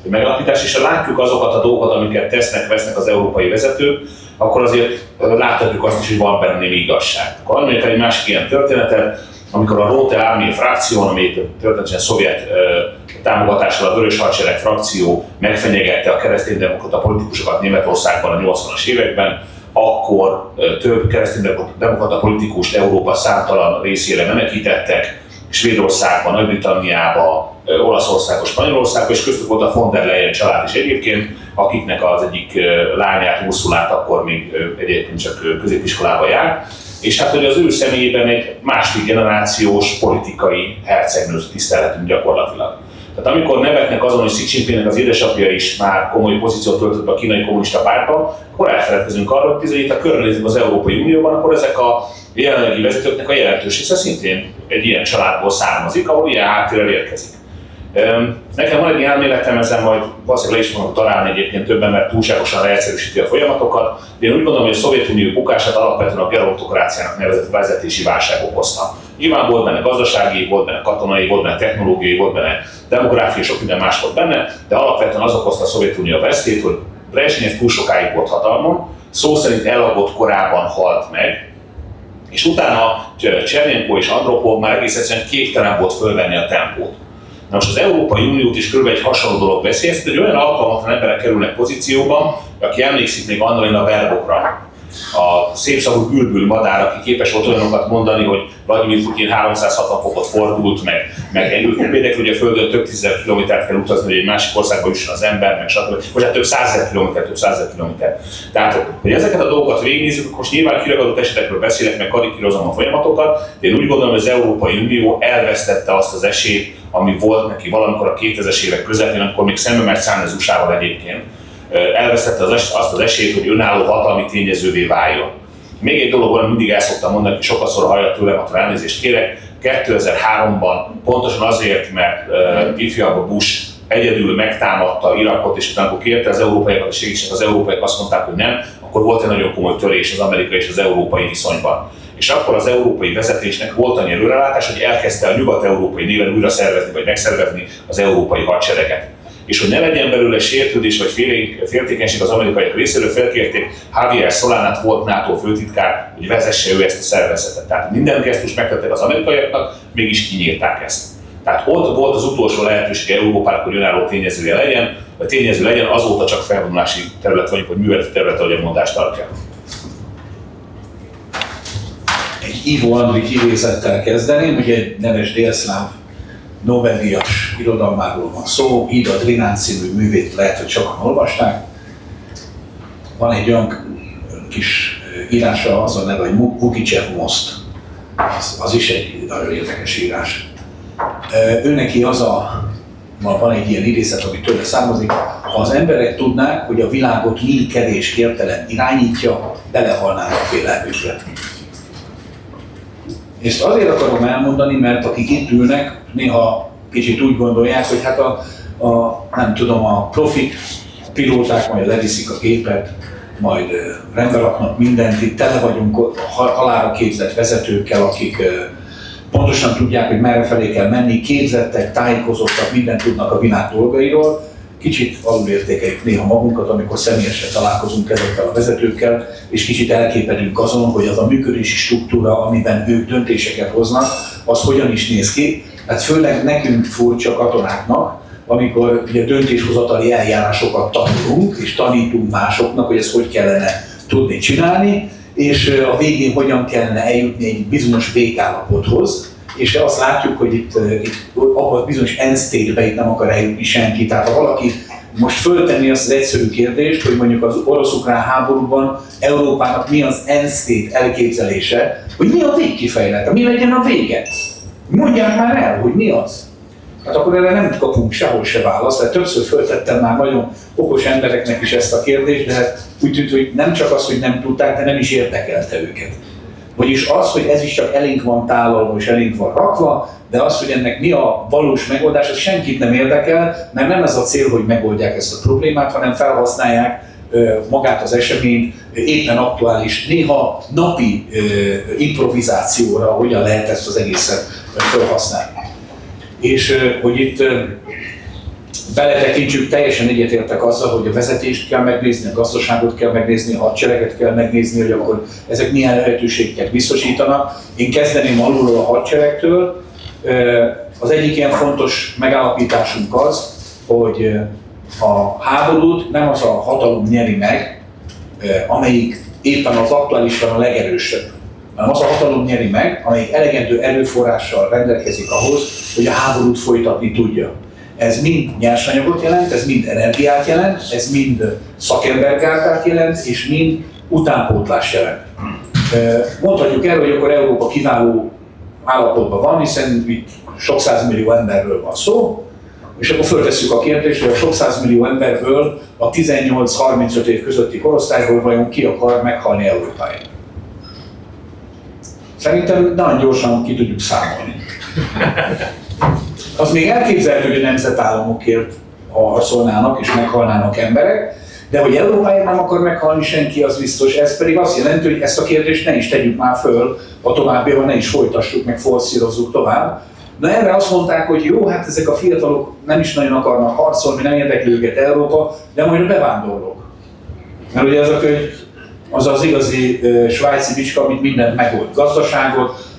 megállapítást, és ha látjuk azokat a dolgokat, amiket vesznek az európai vezetők, akkor azért láthatjuk azt is, hogy van benne némi igazság. Akkor emlékszem egy másik ilyen történetet, amikor a Rote Armee frakció, ami történetesen szovjet támogatással a Vörös Hadsereg frakció megfenyegette a kereszténydemokrata politikusokat Németországban a 80-as években, akkor több kereszténydemokrata politikust Európa számtalan részére menekítettek, Svédországban, Nagy-Britanniába, Olaszországba, Spanyolországba, és köztük volt a von der Leyen család is egyébként, akiknek az egyik lányát, Ursulát akkor még egyébként csak középiskolába járt. És hát hogy az ő személyében egy második generációs politikai hercegnőt tisztelhetünk gyakorlatilag. Tehát amikor nevetnek azon, hogy Xi Jinpingnek az édesapja is már komoly pozíciót töltött be a kínai kommunista pártba, akkor elfeledkezünk arról, hogy bizony itt a körülnézünk az Európai Unióban, akkor ezek a jelenlegi vezetőknek a jelentős része szintén egy ilyen családból származik, ahol ilyen háttérrel érkezik. Nekem van egy elméletem, ezen majd valószínűleg le is fogok találni egyébként többen, mert túlságosan leegyszerűsíti a folyamatokat. De én úgy gondolom, hogy a Szovjetunió bukását alapvetően a gerontokráciának nevezett vezetési válság okozta. Nyilván volt benne gazdasági, volt benne katonai, volt benne technológiai, volt benne demográfiai, sok minden más volt benne, de alapvetően az okozta a Szovjetunió vesztét, hogy Brezsnyev túl sokáig volt hatalmon, szó szerint elagott korában halt meg, és utána Csernyenko és Andropov már egész egyszerűen képtelen volt fölvenni a tempót. Na most az Európai Uniót is kb. Egy hasonló dolog veszélyeztet, hogy olyan alkalmatlan emberek kerülnek pozícióban, aki emlékszik még annak a verbokra. A szépszavú bülbül madár, aki képes volt olyanokat mondani, hogy Vladimir Putyin 360 fokot fordult, meg egyébként hogy a Földön több 10 000 kilométert kell utazni, hogy egy másik országba jusson az ember, meg stb. Vagy hát több 100 000 kilométer. Tehát, hogy ezeket a dolgokat végignézzük, akkor most nyilván kiragadott esetekről beszélek, meg karikírozom a folyamatokat, de én úgy gondolom, hogy az Európai Unió elvesztette azt az esélyt, ami volt neki valamikor a 2000-es évek közepén, amikor még szembe mert szállni az USA-val egyébként. Elvesztette azt az esélyt, hogy önálló hatalmi tényezővé váljon. Még egy dolog van, mindig el szoktam mondani, hogy sokszor hallja tőlem, attól elnézést kérek, 2003-ban pontosan azért, mert ifjabb Bush egyedül megtámadta Irakot, és utána akkor kérte az európaiakat, hogy segítsenek, az európaiak azt mondták, hogy nem, akkor volt egy nagyon komoly törés az amerikai és az európai viszonyban. És akkor az európai vezetésnek volt annyi előrelátás, hogy elkezdte a nyugat-európai néven újra szervezni, vagy megszervezni az európai hadsereget. És hogy ne legyen belőle sértődés vagy féltékenység az amerikaiak részéről, felkérték Javier Solanát, volt NATO főtitkár, hogy vezesse ő ezt a szervezetet. Tehát minden gesztust megtettek az amerikaiaknak, mégis kinyírták ezt. Tehát ott volt az utolsó lehetőség Európának, hogy önálló tényezője legyen, vagy tényező legyen, azóta csak felvonulási terület vagyunk, vagy műveleti terület, ahogy a mondást tartja. Egy Ivo Andrić idézettel kezdeném, ugye egy neves délszláv Nobel-díjas irodalmáról van szó, Ida Drinán című művét lehet, hogy sokan olvasták. Van egy olyan kis írása, az a neve, hogy Vukicsev Most. Az is egy nagyon érdekes írás. Őneki van egy ilyen idézet, ami tőle származik, ha az emberek tudnák, hogy a világot mi kevés kértelen irányítja, belehalnának a félelmükbe. Ezt azért akarom elmondani, mert akik itt ülnek, néha kicsit úgy gondolják, hogy hát a profik, a pilóták majd leviszik a gépet, majd rendbe raknak mindent, itt tele vagyunk halálra képzett vezetőkkel, akik pontosan tudják, hogy merre felé kell menni, képzettek, tájékozottak, mindent tudnak a világ dolgairól. Kicsit alulértékeljük néha magunkat, amikor személyesen találkozunk ezekkel a vezetőkkel, és kicsit elképedünk azon, hogy az a működési struktúra, amiben ők döntéseket hoznak, az hogyan is néz ki. Hát főleg nekünk furcsa katonáknak, amikor ugye döntéshozatali eljárásokat tanulunk, és tanítunk másoknak, hogy ezt hogy kellene tudni csinálni, és a végén hogyan kellene eljutni egy bizonyos végállapothoz, és azt látjuk, hogy itt abban bizonyos end state-be itt nem akar eljutni senki. Tehát ha valaki most föltenni azt az egyszerű kérdést, hogy mondjuk az orosz-ukrán háborúban Európának mi az end state elképzelése, hogy mi a végkifejlete, mi legyen a vége. Mondják már el, hogy mi az. Hát akkor erre nem kapunk sehol se választ, tehát többször föltettem már nagyon okos embereknek is ezt a kérdést, de hát úgy tűnt, hogy nem csak az, hogy nem tudták, de nem is érdekelte őket. Vagyis az, hogy ez is csak elénk van tálalva és elénk van rakva, de az, hogy ennek mi a valós megoldás, az senkit nem érdekel, mert nem ez a cél, hogy megoldják ezt a problémát, hanem felhasználják magát az eseményt éppen aktuális, néha napi improvizációra, hogyan lehet ezt az egészet felhasználni. És hogy itt beletekintsük, teljesen egyetértek azzal, hogy a vezetést kell megnézni, a gazdaságot kell megnézni, a hadsereget kell megnézni, hogy akkor ezek milyen lehetőségeket biztosítanak. Én kezdeném alulról a hadseregtől. Az egyik ilyen fontos megállapításunk az, hogy a háborút nem az a hatalom nyeri meg, amelyik éppen az aktuálisan a legerősebb, hanem az a hatalom nyeri meg, amelyik elegendő erőforrással rendelkezik ahhoz, hogy a háborút folytatni tudja. Ez mind nyersanyagot jelent, ez mind energiát jelent, ez mind szakembergárdát jelent, és mind utánpótlás jelent. Mondhatjuk el, hogy akkor Európa kiváló állapotban van, hiszen itt sok százmillió emberről van szó, És akkor föltesszük a kérdést, hogy a sok százmillió emberből a 18-35 év közötti korosztályból vajon ki akar meghalni Európáért. Szerintem nagyon gyorsan ki tudjuk számolni. Az még elképzelhető, hogy nemzetállamokért harcolnának és meghalnának emberek, de hogy Európáért nem akar meghalni senki, az biztos. Ez pedig azt jelenti, hogy ezt a kérdést ne is tegyük már föl, a továbbiakban ne is folytassuk, meg forszírozzuk tovább. Na erre azt mondták, hogy jó, hát ezek a fiatalok nem is nagyon akarnak harcolni, nem érdekli őket Európa, de majd a bevándorlók. Mert ugye ez a könyv az az igazi svájci bicska, amit mindent megold. Gazdaságot,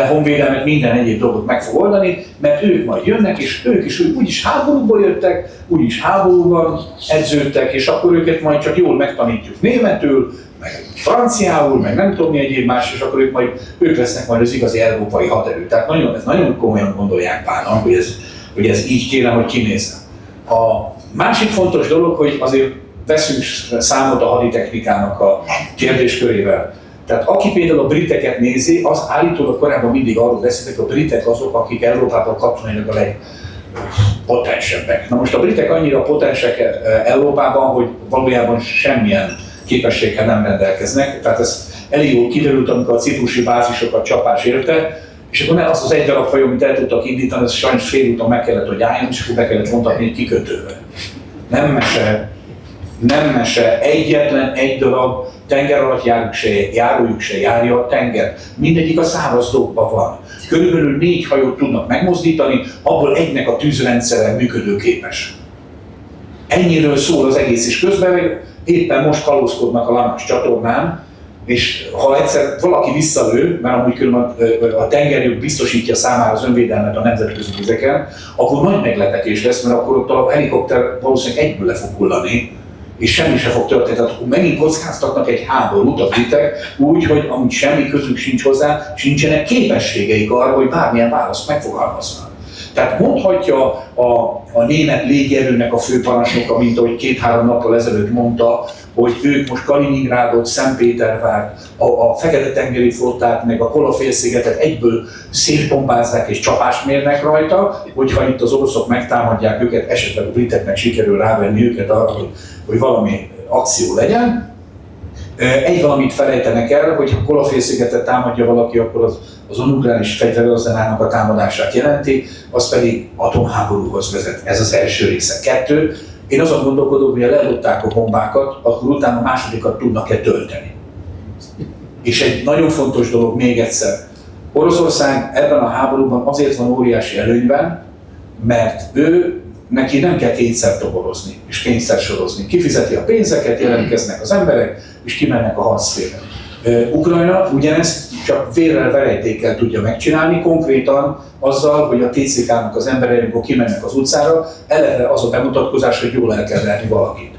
honvédelmet, minden egyéb dolgot meg fog oldani, mert ők majd jönnek, és ők is úgyis háborúból jöttek, úgyis háborúban edződtek, és akkor őket majd csak jól megtanítjuk németül, meg franciául, meg nem tudom mi egyéb más, és akkor ők lesznek majd az igazi európai haderő. Tehát nagyon komolyan gondolják páran, hogy ez így kéne, hogy kinézzen. A másik fontos dolog, hogy azért veszünk számot a haditechnikának a kérdéskörével. Tehát aki például a briteket nézi, az állítólag korábban mindig arról beszéltek, hogy a britek azok, akik Európában katonailag a legpotensebbek. Na most a britek annyira potensek Európában, hogy valójában semmilyen képességgel nem rendelkeznek. Tehát ez elég jól kiderült, amikor a ciprusi bázisokat csapás érte, és akkor azt az egy darab hajó, amit el tudtak indítani, az sajnos félúton meg kellett, hogy álljon, és akkor be kellett vontatni egy kikötőbe. Nem mese, egyetlen egy darab tenger alatt járójuk se járja a tenger. Mindegyik a száraz dokkban van. Körülbelül 4 hajót tudnak megmozdítani, abból egynek a tűzrendszere működőképes. Ennyiről szól az egész, és közben éppen most kalózkodnak a Lamas csatornán, és ha egyszer valaki visszalő, mert amúgy különben a tengerjog biztosítja számára az önvédelmet a nemzetközi vizeken, akkor nagy meglepetés lesz, mert akkor ott a helikopter valószínűleg egyből le fog hullani, és semmi se fog történni. Tehát akkor megint kockáztatnak egy háborút a britek úgy, hogy amúgy semmi közük sincs hozzá, és nincsenek képességeik arra, hogy bármilyen választ megfogalmaznak. Tehát mondhatja a német légierőnek a főparancsnoka, mint ahogy 2-3 nappal ezelőtt mondta, hogy ők most Kaliningrádot, Szentpétervárt, a Fekete-tengeri flottát, meg a Kola-félszigetet egyből szétbombázzák és csapást mérnek rajta, hogyha itt az oroszok megtámadják őket, esetleg a briteknek sikerül rávenni őket arra, hogy valami akció legyen. Egy valamit felejtenek el, hogy ha Kola-félszigetet támadja valaki, akkor az a nukleáris fegyverarzenának a támadását jelenti, az pedig atomháborúhoz vezet. Ez az első része. 2. Én azon gondolkodom, hogy ha lelőtták a bombákat, akkor utána a másodikat tudnak-e tölteni. És egy nagyon fontos dolog még egyszer. Oroszország ebben a háborúban azért van óriási előnyben, mert neki nem kell kétszer toborozni és kényszer sorozni. Kifizeti a pénzeket, jelentkeznek az emberek, és kimennek a harctérre. Ukrajna ugyanezt csak vérrel, verejtékkel tudja megcsinálni, konkrétan azzal, hogy a TCK-nak az emberei, amikor kimennek az utcára, eleve az a bemutatkozás, hogy jól el kell verni valakit.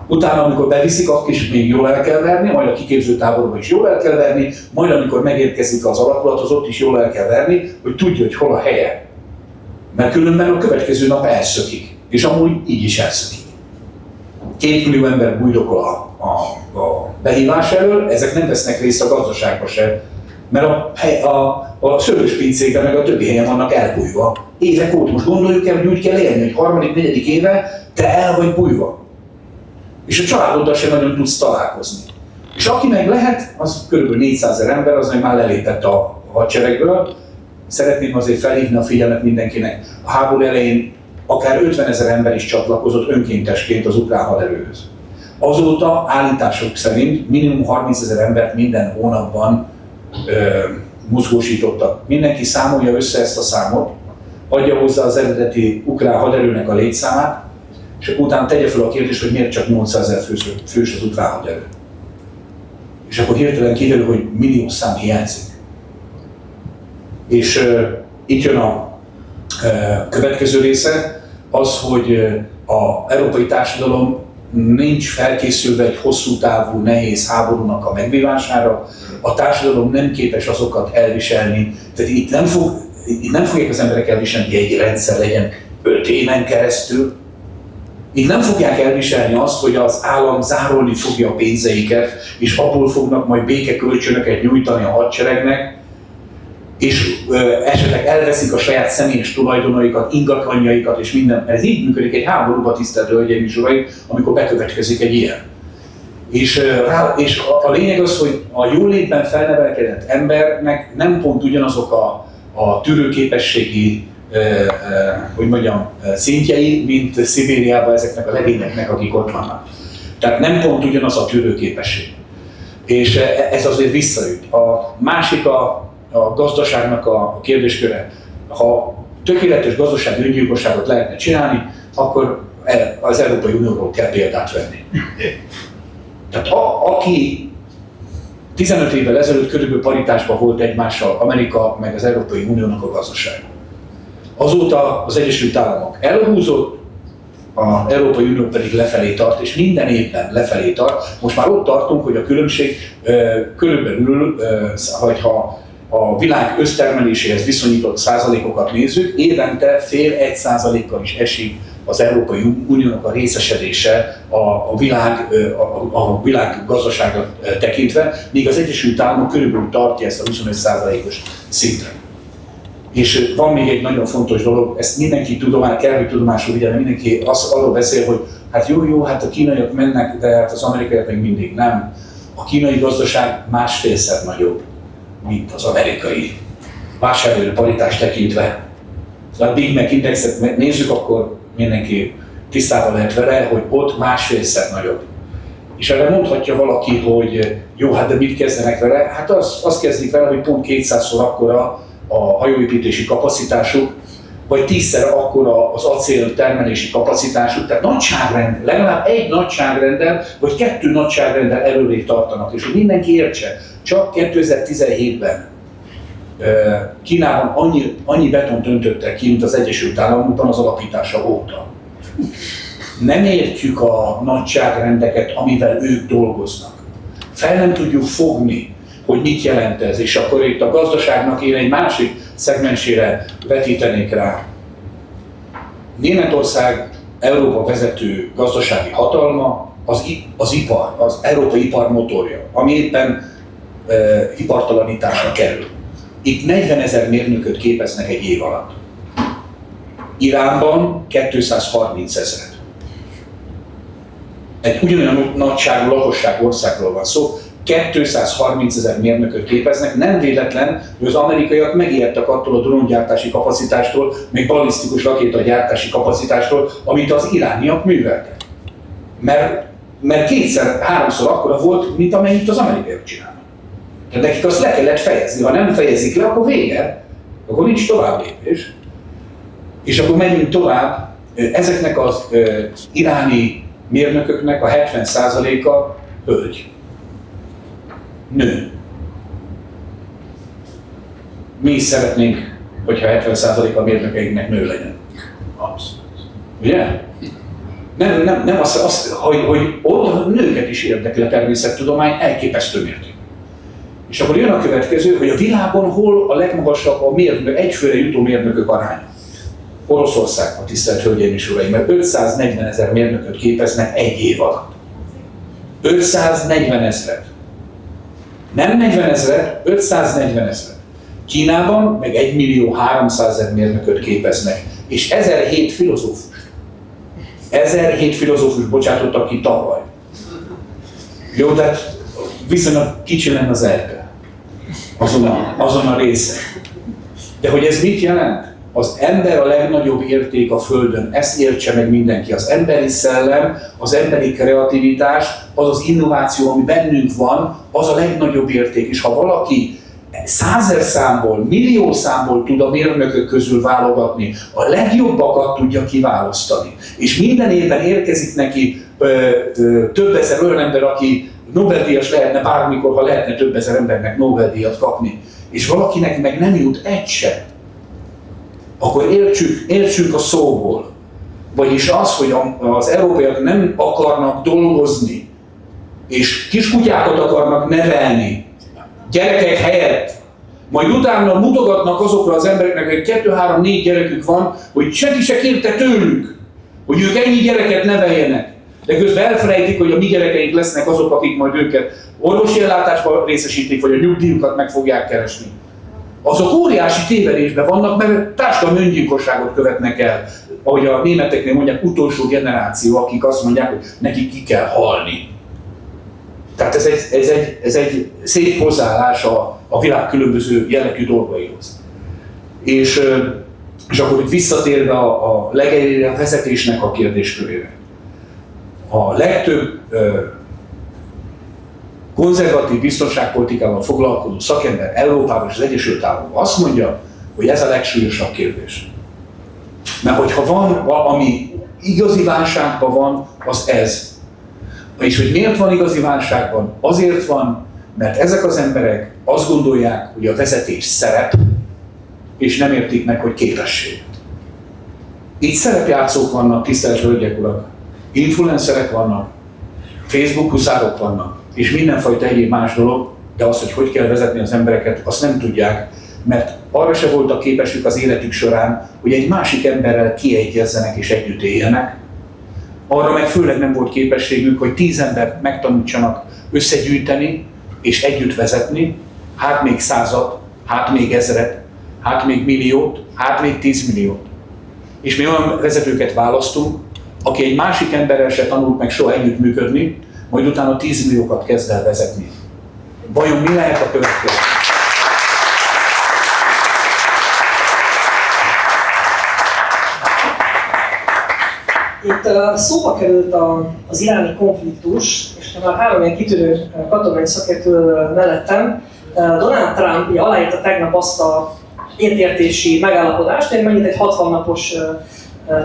Utána, amikor beviszik, akkor is még jól el kell verni, majd a kiképzőtáborban is jól el kell verni, majd amikor megérkezik az alakulat, az ott is jól el kell verni, hogy tudja, hogy hol a helye. Mert különben a következő nap elszökik, és amúgy így is elszökik. 2 millió ember bújdokol a behívás elől, ezek nem vesznek részt a gazdaságba se, mert a szőlőspincékben meg a többi helyen vannak elbújva. Évek óta. Most gondoljuk el, hogy úgy kell élni, hogy 3.-4. éve te el vagy bújva. És a családoddal sem nagyon tudsz találkozni. És aki meg lehet, az kb. 400 000 ember, az már lelépett a hadseregből. Szeretném azért felhívni a figyelmet mindenkinek. A háború elején akár 50 000 ember is csatlakozott önkéntesként az ukrán haderőhöz. Azóta állítások szerint minimum 30 000 embert minden hónapban mozgósítottak. Mindenki számolja össze ezt a számot, adja hozzá az eredeti ukrán haderőnek a létszámát, és utána tegye fel a kérdést, hogy miért csak 800 000 fős az ukrán haderő. És akkor hirtelen kiderül, hogy milliós szám hiányzik. És itt jön a következő része, az, hogy az európai társadalom nincs felkészülve egy hosszú távú, nehéz háborúnak a megvívására, a társadalom nem képes azokat elviselni, tehát itt nem fogják az emberek elviselni, hogy egy rendszer legyen 5 éven keresztül. Itt nem fogják elviselni azt, hogy az állam zárolni fogja a pénzeiket, és abból fognak majd békekölcsönöket nyújtani a hadseregnek. és esetleg elveszik a saját személyes tulajdonaikat, ingatlanjaikat és minden. Ez így működik egy háborúba, tisztelt hölgyeim és uraim, amikor bekövetkezik egy ilyen. És a lényeg az, hogy a jólétben felnevelkedett embernek nem pont ugyanazok a tűrőképességi hogy mondjam, szintjei, mint Szibériában ezeknek a legényeknek, akik ott vannak. Tehát nem pont ugyanaz a tűrőképesség. És ez azért visszaüt. A másik a gazdaságnak a kérdésköre. Ha tökéletes gazdasági öngyilkosságot lehetne csinálni, akkor az Európai Unióról kell példát venni. Tehát aki 15 évvel ezelőtt körülbelül paritásban volt egymással Amerika meg az Európai Uniónak a gazdasága. Azóta az Egyesült Államok elhúzott, az Európai Unió pedig lefelé tart, és minden évben lefelé tart. Most már ott tartunk, hogy a különbség körülbelül, hogyha a világ össztermeléséhez viszonyított százalékokat nézzük, évente 0,5–1%-kal is esik az Európai Uniónak a részesedése a világ gazdaságot tekintve, míg az Egyesült Államok körülbelül tartja ezt a 25%-os szintre. És van még egy nagyon fontos dolog, ezt mindenki kell, hogy tudomásul vigyen, mindenki arról beszél, hogy hát jó, hát a kínaiak mennek, de hát az amerikaiak még mindig nem. A kínai gazdaság 1,5-szer nagyobb, mint az amerikai. Vásárlóerő paritás tekintve. A Big Mac indexet nézzük, akkor mindenki tisztában lehet vele, hogy ott 1,5-szer nagyobb. És erre mondhatja valaki, hogy jó, hát de mit kezdenek vele? Hát azt kezdik vele, hogy pont 200-szor akkora a hajóépítési kapacitásuk, vagy 10-szer akkora az acél termelési kapacitásuk, tehát nagyságrend, legalább egy nagyságrendel, vagy 2 nagyságrendel előrébb tartanak, és hogy mindenki értse, csak 2017-ben Kínában annyi betont öntöttek ki, mint az Egyesült Államokban az alapítása óta. Nem értjük a nagyságrendeket, amivel ők dolgoznak. Fel nem tudjuk fogni, hogy mit jelent ez, és akkor itt a gazdaságnak én egy másik szegmensére vetítenék rá. Németország Európa vezető gazdasági hatalma az ipar, az európai ipar motorja, ami éppen ipartalanításra kerül. Itt 40 000 mérnököt képeznek egy év alatt. Iránban 230 000. Egy ugyanolyan nagyságú lakosság országról van szó, 230 000 mérnököt képeznek, nem véletlen, hogy az amerikaiak megijedtek attól a dróngyártási kapacitástól, még ballisztikus rakétagyártási kapacitástól, amit az irániak műveltek. Mert 2-3-szor akkora volt, mint amennyit az amerikaiak csinálnak. Tehát nekik azt le kellett fejezni, ha nem fejezik le, akkor vége, akkor nincs tovább lépés. És akkor menjünk tovább, ezeknek az iráni mérnököknek a 70%-a hölgy. Nő. Mi is szeretnénk, hogyha 70%-a a mérnökeinknek nő legyen. Abszolút. Ugye? Nem az, hogy ott nőket is érdekli a természettudomány elképesztő mértékben. És akkor jön a következő, hogy a világon hol a legmagasabb a egyfőre jutó mérnökök aránya. Oroszországban, tisztelt hölgyeim és uraim, mert 540 000 mérnököt képeznek egy év alatt. 540 000. Nem 40 000, 540 000. Kínában meg 1.300.000 mérnököt képeznek, és 1007 filozófus. 1007 filozófus bocsátottak ki tavaly. Jó, tehát viszonylag kicsi lenne az erdő. Azon a része. De hogy ez mit jelent? Az ember a legnagyobb érték a Földön, ezt értse meg mindenki. Az emberi szellem, az emberi kreativitás, az az innováció, ami bennünk van, az a legnagyobb érték. És ha valaki 100 000 számból, millió számból tud a mérnökök közül válogatni, a legjobbakat tudja kiválasztani. És minden évben érkezik neki több ezer olyan ember, aki Nobel-díjas lehetne bármikor, ha lehetne több ezer embernek Nobel-díjat kapni. És valakinek meg nem jut egy se. Akkor értsük a szóból. Vagyis az, hogy az európaiak nem akarnak dolgozni, és kiskutyákat akarnak nevelni, gyerekek helyett, majd utána mutogatnak azokra az embereknek, hogy 2-3-4 gyerekük van, hogy senki se kérte tőlük, hogy ők ennyi gyereket neveljenek. De közben elfelejtik, hogy a mi gyerekeink lesznek azok, akik majd őket orvosi ellátásban részesítik, vagy a nyugdíjukat meg fogják keresni. azok óriási tévedésben vannak, mert társadalmi öngyilkosságot követnek el. Ahogy a németeknél mondják, utolsó generáció, akik azt mondják, hogy nekik ki kell halni. Tehát ez egy szép hozzáállás a világ különböző jellegű dolgaihoz. És akkor itt visszatérve a legelejére a vezetésnek a kérdéskörére. A legtöbb konzervatív biztonságpolitikával foglalkozó szakember Európában és az Egyesült Államokban azt mondja, hogy ez a legsúlyosabb kérdés. Mert hogyha van valami igazi válságban van, az ez. És hogy miért van igazi válságban? Azért van, mert ezek az emberek azt gondolják, hogy a vezetés szerep, és nem értik meg, hogy képesség. Itt szerepjátszók vannak, tisztelt hölgyek, urak, influencerek vannak, Facebook huszárok vannak, és mindenfajta egyéb más dolog, de az, hogy kell vezetni az embereket, azt nem tudják, mert arra se voltak képesek az életük során, hogy egy másik emberrel kiegyezzenek és együtt éljenek. Arra meg főleg nem volt képességük, hogy 10 embert megtanítsanak összegyűjteni és együtt vezetni, hát még 100-at, hát még 1000-et, hát még milliót, hát még 10 milliót. És mi olyan vezetőket választunk, aki egy másik emberrel se tanult meg soha együttműködni, majd utána 10 milliókat kezd el vezetni. Vajon mi lehet a következő? Itt szóba került az iráni konfliktus, és már 3 ilyen kitűnő katonai szakértő mellettem. Donald Trump aláírta tegnap azt a értértési megállapodást, egy mennyit egy 60 napos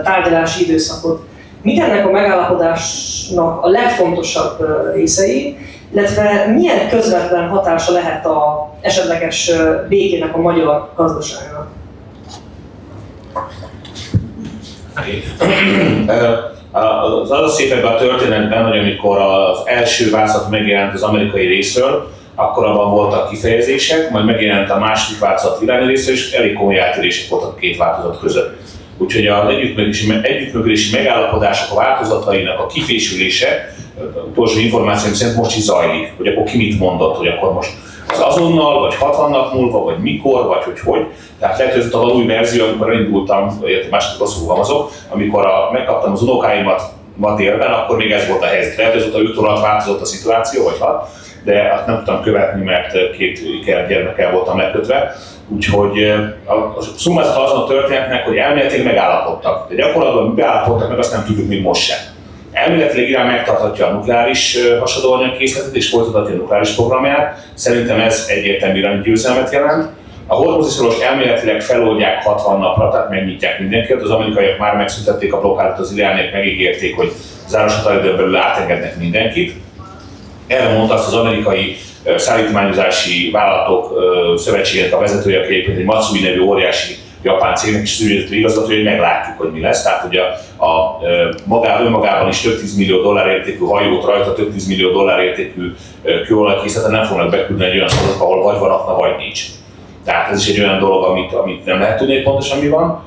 tárgyalási időszakot. Mik ennek a megállapodásnak a legfontosabb részei, illetve milyen közvetlen hatása lehet a esetleges békének a magyar gazdaságnak? Az szép ebben a történetben, hogy amikor az első változat megjelent az amerikai részről, akkor abban voltak kifejezések, majd megjelent a második változat iráni részről, és elég komoly eltérések voltak a két változat között. Úgyhogy az együttműködési megállapodások a változatainak a kifésülése, utolsó információim szerint most is zajlik, hogy akkor ki mit mondott, hogy akkor most az azonnal, vagy 60 nap múlva, vagy mikor, vagy hogy. Tehát lehet, hogy ez a új verzió, amikor elindultam, második rosszul fogalmazok, amikor megkaptam az unokáimat ma délben, akkor még ez volt a helyzet. Lehet, hogy az 5 óra alatt változott a szituáció, vagy 6, de azt nem tudtam követni, mert 2 gyermekkel voltam lekötve. Úgyhogy a szummázata azon a történetnek, hogy elméletileg megállapodtak. De gyakorlatban megállapodtak meg, azt nem tudjuk még most sem. Elméletileg Irán megtarthatja a nukleáris hasadóanyagkészletet és folytathatja a nukleáris programját. Szerintem ez egyértelmű iráni győzelmet jelent. A hormuzi szorost elméletileg feloldják 60 napra, tehát megnyitják mindenkit. Az amerikaiak már megszüntették a blokkádot, az irániak megígérték, hogy záros határidőn belül átengednek mindenkit. Erre mondta azt az amerikai szállítmányozási vállalatok szövetségének a vezetője, aki egyébként egy Matsui nevű óriási japán cégnek is szűrőző igazgatója, hogy meglátjuk, hogy mi lesz. Tehát ugye önmagában is több 10 millió dollár értékű hajót, rajta több 10 millió dollár értékű kőolajkészletet nem fognak beküldeni egy olyan szorozatba, ahol vagy van akna, vagy nincs. Tehát ez is egy olyan dolog, amit nem lehet tudni, hogy pontosan mi van.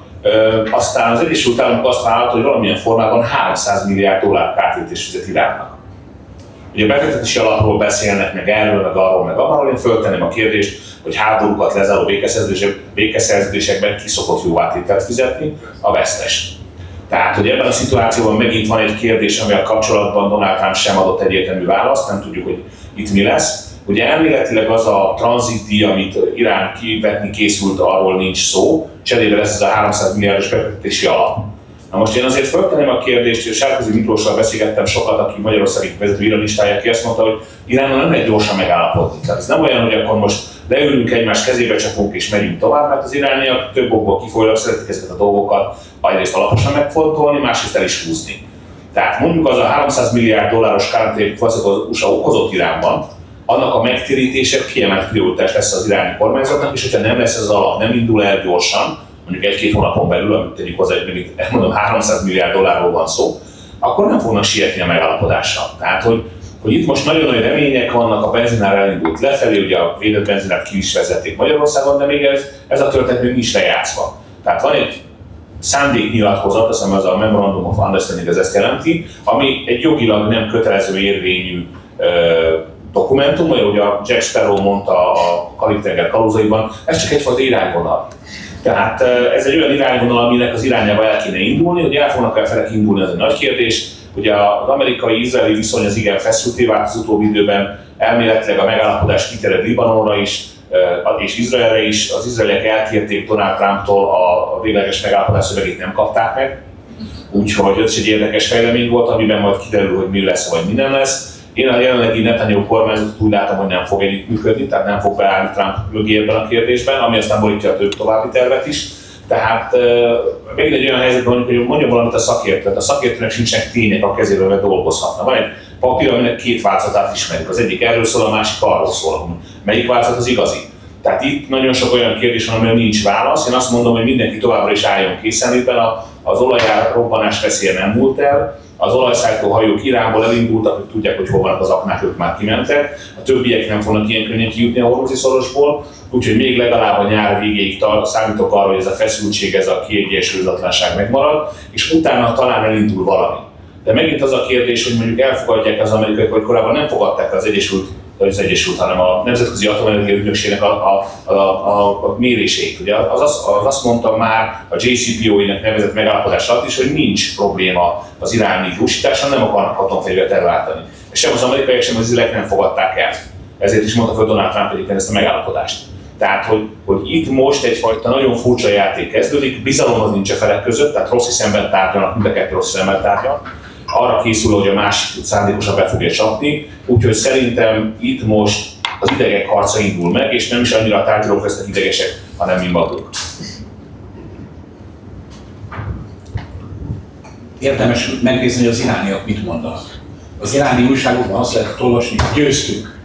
Aztán az Egyesült Államok azt vállalta, hogy valamilyen formában 300 milliárd dollár kártérítést fizet Iránnak. Ugye a befektetési alapról beszélnek, meg erről, meg arról, meg arról. Én föltenném a kérdést, hogy háborúkat lezáró békeszerződésekben ki szokott jóvátételt fizetni, a vesztes. Tehát, hogy ebben a szituációban megint van egy kérdés, amivel kapcsolatban Donald Trump sem adott egyértelmű választ, nem tudjuk, hogy itt mi lesz. Ugye elméletileg az a tranzitdíj, amit Irán kivetni készült, arról nincs szó, cserébe lesz ez a 300 milliárdos befektetési alap. Na most én azért föltenném a kérdést, hogy a Sárközi Miklóssal beszélgettem sokat, aki Magyarországi vezető iranistája, aki azt mondta, hogy Iránnal nem lehet gyorsan megállapodni. Tehát ez nem olyan, hogy akkor most leülünk egymás kezébe, csapunk és megyünk tovább, mert az irániak több okból kifolyólag szeretik ezeket a dolgokat egyrészt alaposan megfontolni, másrészt el is húzni. Tehát mondjuk az a 300 milliárd dolláros kártérítést, az USA okozott Iránban, annak a megtérítése kiemelt prioritás lesz az iráni kormányzatnak, és hogyha nem lesz ez az alap, nem indul el gyorsan, mondjuk 1-2 hónapon belül, amit tegyük hozzá, hogy mondom 300 milliárd dollárról van szó, akkor nem fognak sietni a megállapodással. Tehát, hogy itt most nagyon nagy remények vannak, a benzinár elindult lefelé, ugye a védett benzinát ki is vezették Magyarországon, de még ez a történet még nincs lejátszva. Tehát van egy szándéknyilatkozat, azt hiszem az a Memorandum of Understanding, ez ezt jelenti, ami egy jogilag nem kötelező érvényű dokumentum, vagy ahogy a Jack Sparrow mondta a Karib-tenger kalózaiban, ez csak egyfajta irányvonal. Tehát ez egy olyan irányvonal, aminek az irányába el kéne indulni, hogy el fognak-e felek indulni, az egy nagy kérdés. Ugye az amerikai-izraeli viszony az igen feszülté vált az utóbbi időben, elméletileg a megállapodás kiterjed Libanonra is, és Izraelre is. Az izraeliek elkérték Donald Trumptól a végleges megállapodás szövegét, nem kapták meg. Úgyhogy ez egy érdekes fejlemény volt, amiben majd kiderül, hogy mi lesz, vagy mi nem lesz. Én a jelenlegi Netanyahu kormányzatot úgy látom, hogy nem fog együttműködni, tehát nem fog beállni Trump mögé ebben a kérdésben, ami aztán borítja a több további tervet is. Tehát még egy olyan helyzetben vagyunk, hogy mondja valamit a szakértő, a szakértőnek sincsenek tények a kezéről, mert dolgozhatna. Van egy papír, aminek két változatát ismerjük. Az egyik erről szól, a másik arról szól. Melyik változat az igazi? Tehát itt nagyon sok olyan kérdés van, amire nincs válasz. Én azt mondom, hogy mindenki továbbra is álljon készenlétben. Az olajár robbanás veszélye nem múlt el. Az olajszállító hajók Iránból elindultak, hogy tudják, hogy hol vannak az aknák, ők már kimentek. A többiek nem fognak ilyen könnyen kijutni a Hormuzi szorosból, úgyhogy még legalább a nyár végéig számítok arra, hogy ez a feszültség, ez a kiegyensúlyozatlanság megmarad, és utána talán elindul valami. De megint az a kérdés, hogy mondjuk elfogadják az amerikaiak, vagy korábban nem fogadták az Egyesült, hanem a Nemzetközi Atomenergia Ügynökségnek a méréseit. Ugye az azt mondta már a JCPOA-nek nevezett megállapodás alatt is, hogy nincs probléma az iráni dúsítással, nem akarnak atomfegyvert ellátani. És sem az amerikaiak, sem az izraeliek nem fogadták el. Ezért is mondta fel Donald Trump egyébként ezt a megállapodást. Tehát, hogy itt most egyfajta nagyon furcsa játék kezdődik, bizalom az nincs a felek között, tehát rossz hiszemben tárgyalnak, mind a kettő rossz hiszemben tárgyalnak. Arra készül, hogy a másik szándékosan be fogja csapni, úgyhogy szerintem itt most az idegek harca indul meg, és nem is annyira a tárgyalók lesznek idegesek, hanem mi maguk. Érdemes megnézni, hogy az irániak mit mondanak. Az iráni újságokban azt lehet olvasni, hogy győztünk.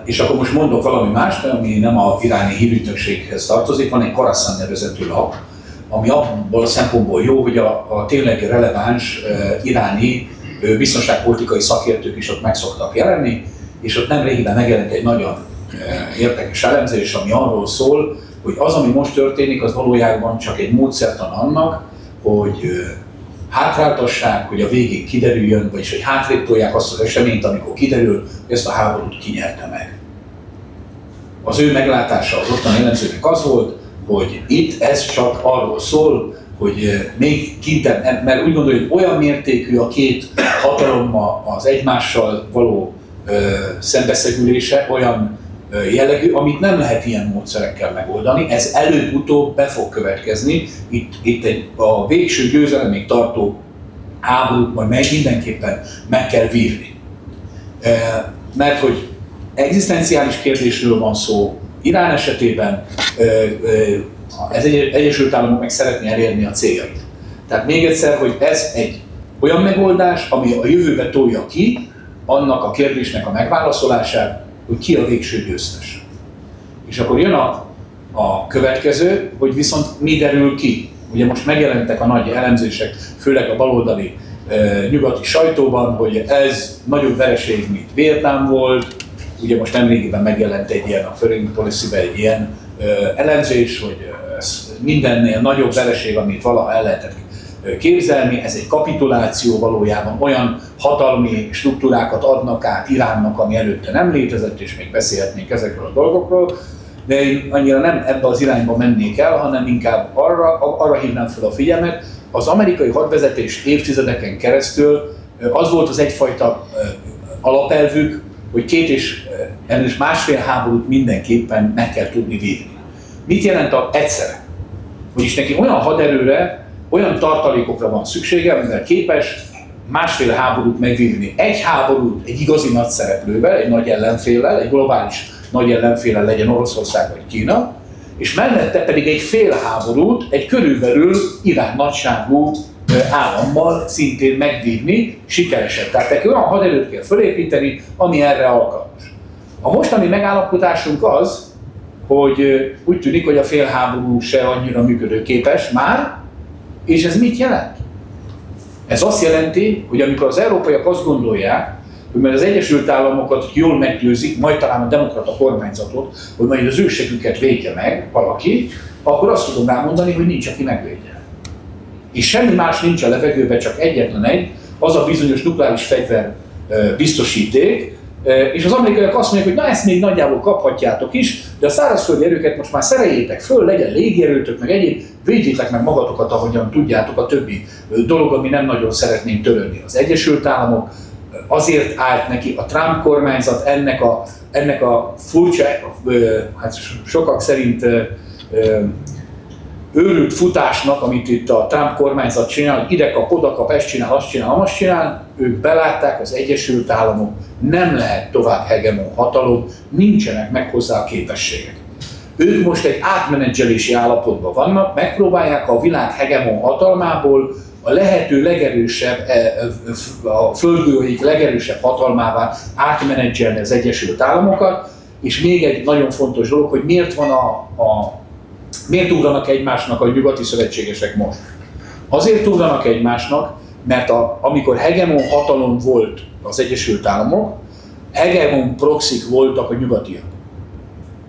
És akkor most mondok valami mást, ami nem a iráni hírügynökséghez tartozik, van egy Khorasan nevezetű lap, ami abból a szempontból jó, hogy a tényleg releváns iráni biztonságpolitikai szakértők is ott meg szoktak jelenni, és ott nemrégiben megjelent egy nagyon érdekes elemzés, ami arról szól, hogy az, ami most történik, az valójában csak egy módszertan annak, hogy hátráltassák, hogy a végig kiderüljön, vagyis hogy hátrébb tolják azt az eseményt, amikor kiderül, hogy ezt a háborút kinyerte meg. Az ő meglátása az ottani elemzőnek az volt, hogy itt ez csak arról szól, hogy még kintebb, mert úgy gondolja, hogy olyan mértékű a két hatalom az egymással való szembeszegülése, olyan jellegű, amit nem lehet ilyen módszerekkel megoldani, ez előbb-utóbb be fog következni, itt a végső győzelemig tartó háborút majd mindenképpen meg kell vívni. Mert hogy egzisztenciális kérdésről van szó, Irán esetében az Egyesült Államok meg szeretné elérni a céljait. Tehát még egyszer, hogy ez egy olyan megoldás, ami a jövőbe tolja ki annak a kérdésnek a megválaszolását, hogy ki a végső győztes. És akkor jön a következő, hogy viszont mi derül ki. Ugye most megjelentek a nagy elemzések, főleg a baloldali nyugati sajtóban, hogy ez nagyobb vereség, mint Vietnám volt. Ugye most nemrégiben megjelent egy ilyen, a Foreign Policy-ben egy ilyen elemzés, hogy mindennél nagyobb vereség, amit valaha el lehetett képzelni, ez egy kapituláció, valójában olyan hatalmi struktúrákat adnak át Iránnak, ami előtte nem létezett, és még beszélhetnénk ezekről a dolgokról, de én annyira nem ebbe az irányba mennék el, hanem inkább arra hívnám fel a figyelmet, az amerikai hadvezetés évtizedeken keresztül az volt az egyfajta alapelvük, hogy 2 és 1,5 háborút mindenképpen meg kell tudni vívni. Mit jelent egyszerre? Vagyis neki olyan haderőre, olyan tartalékokra van szüksége, amivel képes 1,5 háborút megvívni. Egy háborút egy igazi nagy szereplővel, egy nagy ellenféllel, egy globális nagy ellenféllel, legyen Oroszország vagy Kína, és mellette pedig egy fél háborút egy körülbelül Irán nagyságú állammal szintén megvívni sikeresen. Tehát neki olyan haderőt kell felépíteni, ami erre alkalmas. A mostani megállapodásunk az, hogy úgy tűnik, hogy a félháború se annyira működőképes már, és ez mit jelent? Ez azt jelenti, hogy amikor az európaiak azt gondolják, hogy majd az Egyesült Államokat jól meggyőzik, majd talán a demokrata kormányzatot, hogy majd az ősegüket védje meg valaki, akkor azt tudom rámondani, hogy nincs, aki megvédje. És semmi más nincs a levegőben, csak egyetlen egy, az a bizonyos nukleáris fegyver biztosíték, és az amerikaiak azt mondják, hogy na ezt még nagyjából kaphatjátok is, de a szárazföldi erőket most már szereljétek föl, legyen légierőtök, meg egyéb, védjétek meg magatokat, ahogyan tudjátok a többi dolog, ami nem nagyon szeretnénk törölni. Az Egyesült Államok azért állt neki, a Trump kormányzat ennek a furcsa, hát sokak szerint őrült futásnak, amit itt a Trump kormányzat csinál, hogy ide kap, oda kap, ezt csinál, azt csinál, azt csinál, ők belátták, az Egyesült Államok nem lehet tovább hegemon hatalom, nincsenek meg hozzá a képességek. Ők most egy átmenedzselési állapotban vannak, megpróbálják a világ hegemon hatalmából a lehető legerősebb, a földgolyóik legerősebb hatalmává átmenedzselni az Egyesült Államokat, és még egy nagyon fontos dolog, hogy miért van miért ugranak egymásnak a nyugati szövetségesek most? Azért ugranak egymásnak, mert amikor hegemon hatalom volt az Egyesült Államok, hegemon proxik voltak a nyugatiak.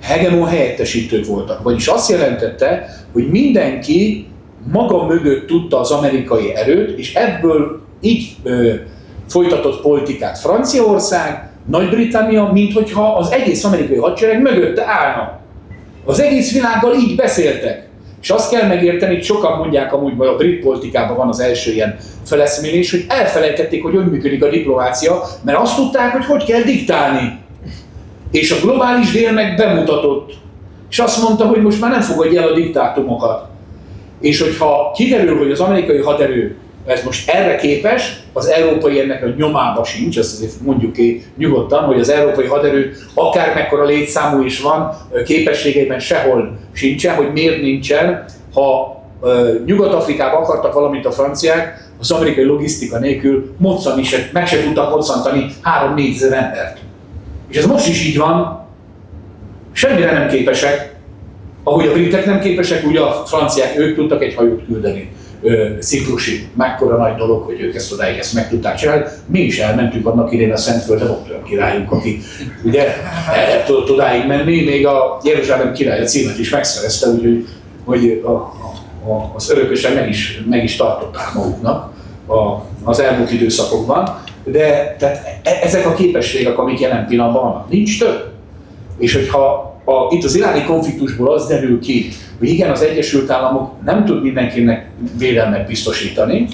Hegemon helyettesítők voltak. Vagyis azt jelentette, hogy mindenki maga mögött tudta az amerikai erőt, és ebből így folytatott politikát Franciaország, Nagy-Britannia, minthogyha az egész amerikai hadsereg mögötte állna. Az egész világgal így beszéltek. És azt kell megérteni, hogy sokan mondják amúgy, hogy a brit politikában van az első ilyen feleszmélés, hogy elfelejtették, hogy működik a diplomácia, mert azt tudták, hogy kell diktálni. És a globális dél meg bemutatott. És azt mondta, hogy most már nem fogadja el a diktátumokat. És hogyha kiderül, hogy az amerikai haderő ez most erre képes, az európai ennek a nyomába sincs, ezt azért mondjuk ki nyugodtan, hogy az európai haderő akármekkora létszámú is van, képességeiben sehol sincsen, hogy miért nincsen. Ha Nyugat-Afrikában akartak valamit a franciák, az amerikai logisztika nélkül meg se tudtak moccantani 3-4 ezer embert. És ez most is így van, semmire nem képesek. Ahogy a britek nem képesek, úgy a franciák, ők tudtak egy hajót küldeni Ciprusi. Mekkora nagy dolog, hogy ők ezt odáig meg tudták csinálni. Mi is elmentünk annak idején a Szentföldre, ott olyan királyunk, aki ugye el tudott odáig menni, még a Jeruzsálem királya címet is megszerezte, úgyhogy hogy az örökösen meg is tartották maguknak az elmúlt időszakokban. De tehát ezek a képességek, amik jelen pillanatban vannak, nincs több. És hogyha itt az iráni konfliktusból az derül ki, hogy igen, az Egyesült Államok nem tud mindenkinek védelmet biztosítani,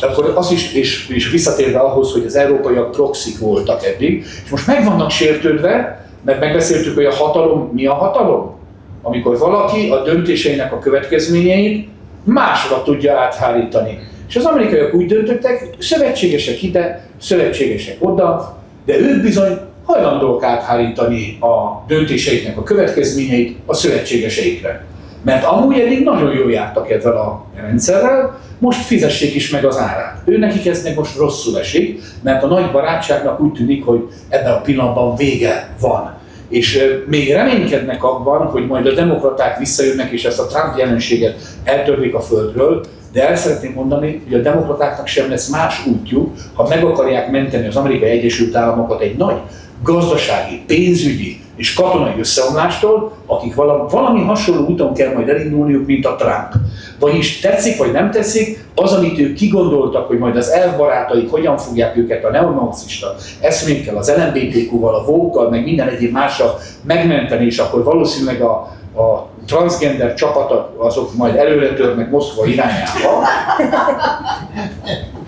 akkor az is, és visszatérve ahhoz, hogy az európaiak proxik voltak eddig, és most meg vannak sértődve, mert megbeszéltük, hogy a hatalom, mi a hatalom? Amikor valaki a döntéseinek a következményeit másra tudja áthárítani. És az amerikaiak úgy döntöttek, szövetségesek ide, szövetségesek oda, de ők bizony hajlandók áthárítani a döntéseiknek a következményeit a szövetségeseikre. Mert amúgy eddig nagyon jól jártak ezzel a rendszerrel, most fizessék is meg az árát. Nekik ez meg most rosszul esik, mert a nagy barátságnak úgy tűnik, hogy ebben a pillanatban vége van. És még reménykednek abban, hogy majd a demokraták visszajönnek és ezt a Trump jelenséget eltörlik a földről, de el szeretném mondani, hogy a demokratáknak sem lesz más útjuk, ha meg akarják menteni az Amerikai Egyesült Államokat egy nagy gazdasági, pénzügyi és katonai összeomlástól, akik valami hasonló úton kell majd elindulniuk, mint a Trump. Vagyis tetszik vagy nem tetszik, az, amit ők kigondoltak, hogy majd az elfbarátaik hogyan fogják őket a neomarxista eszmékkel, az LMBTQ-val, a woke-kal, meg minden egyéb mással megmenteni, és akkor valószínűleg a transgender csapatok azok majd előre törnek Moszkva irányába,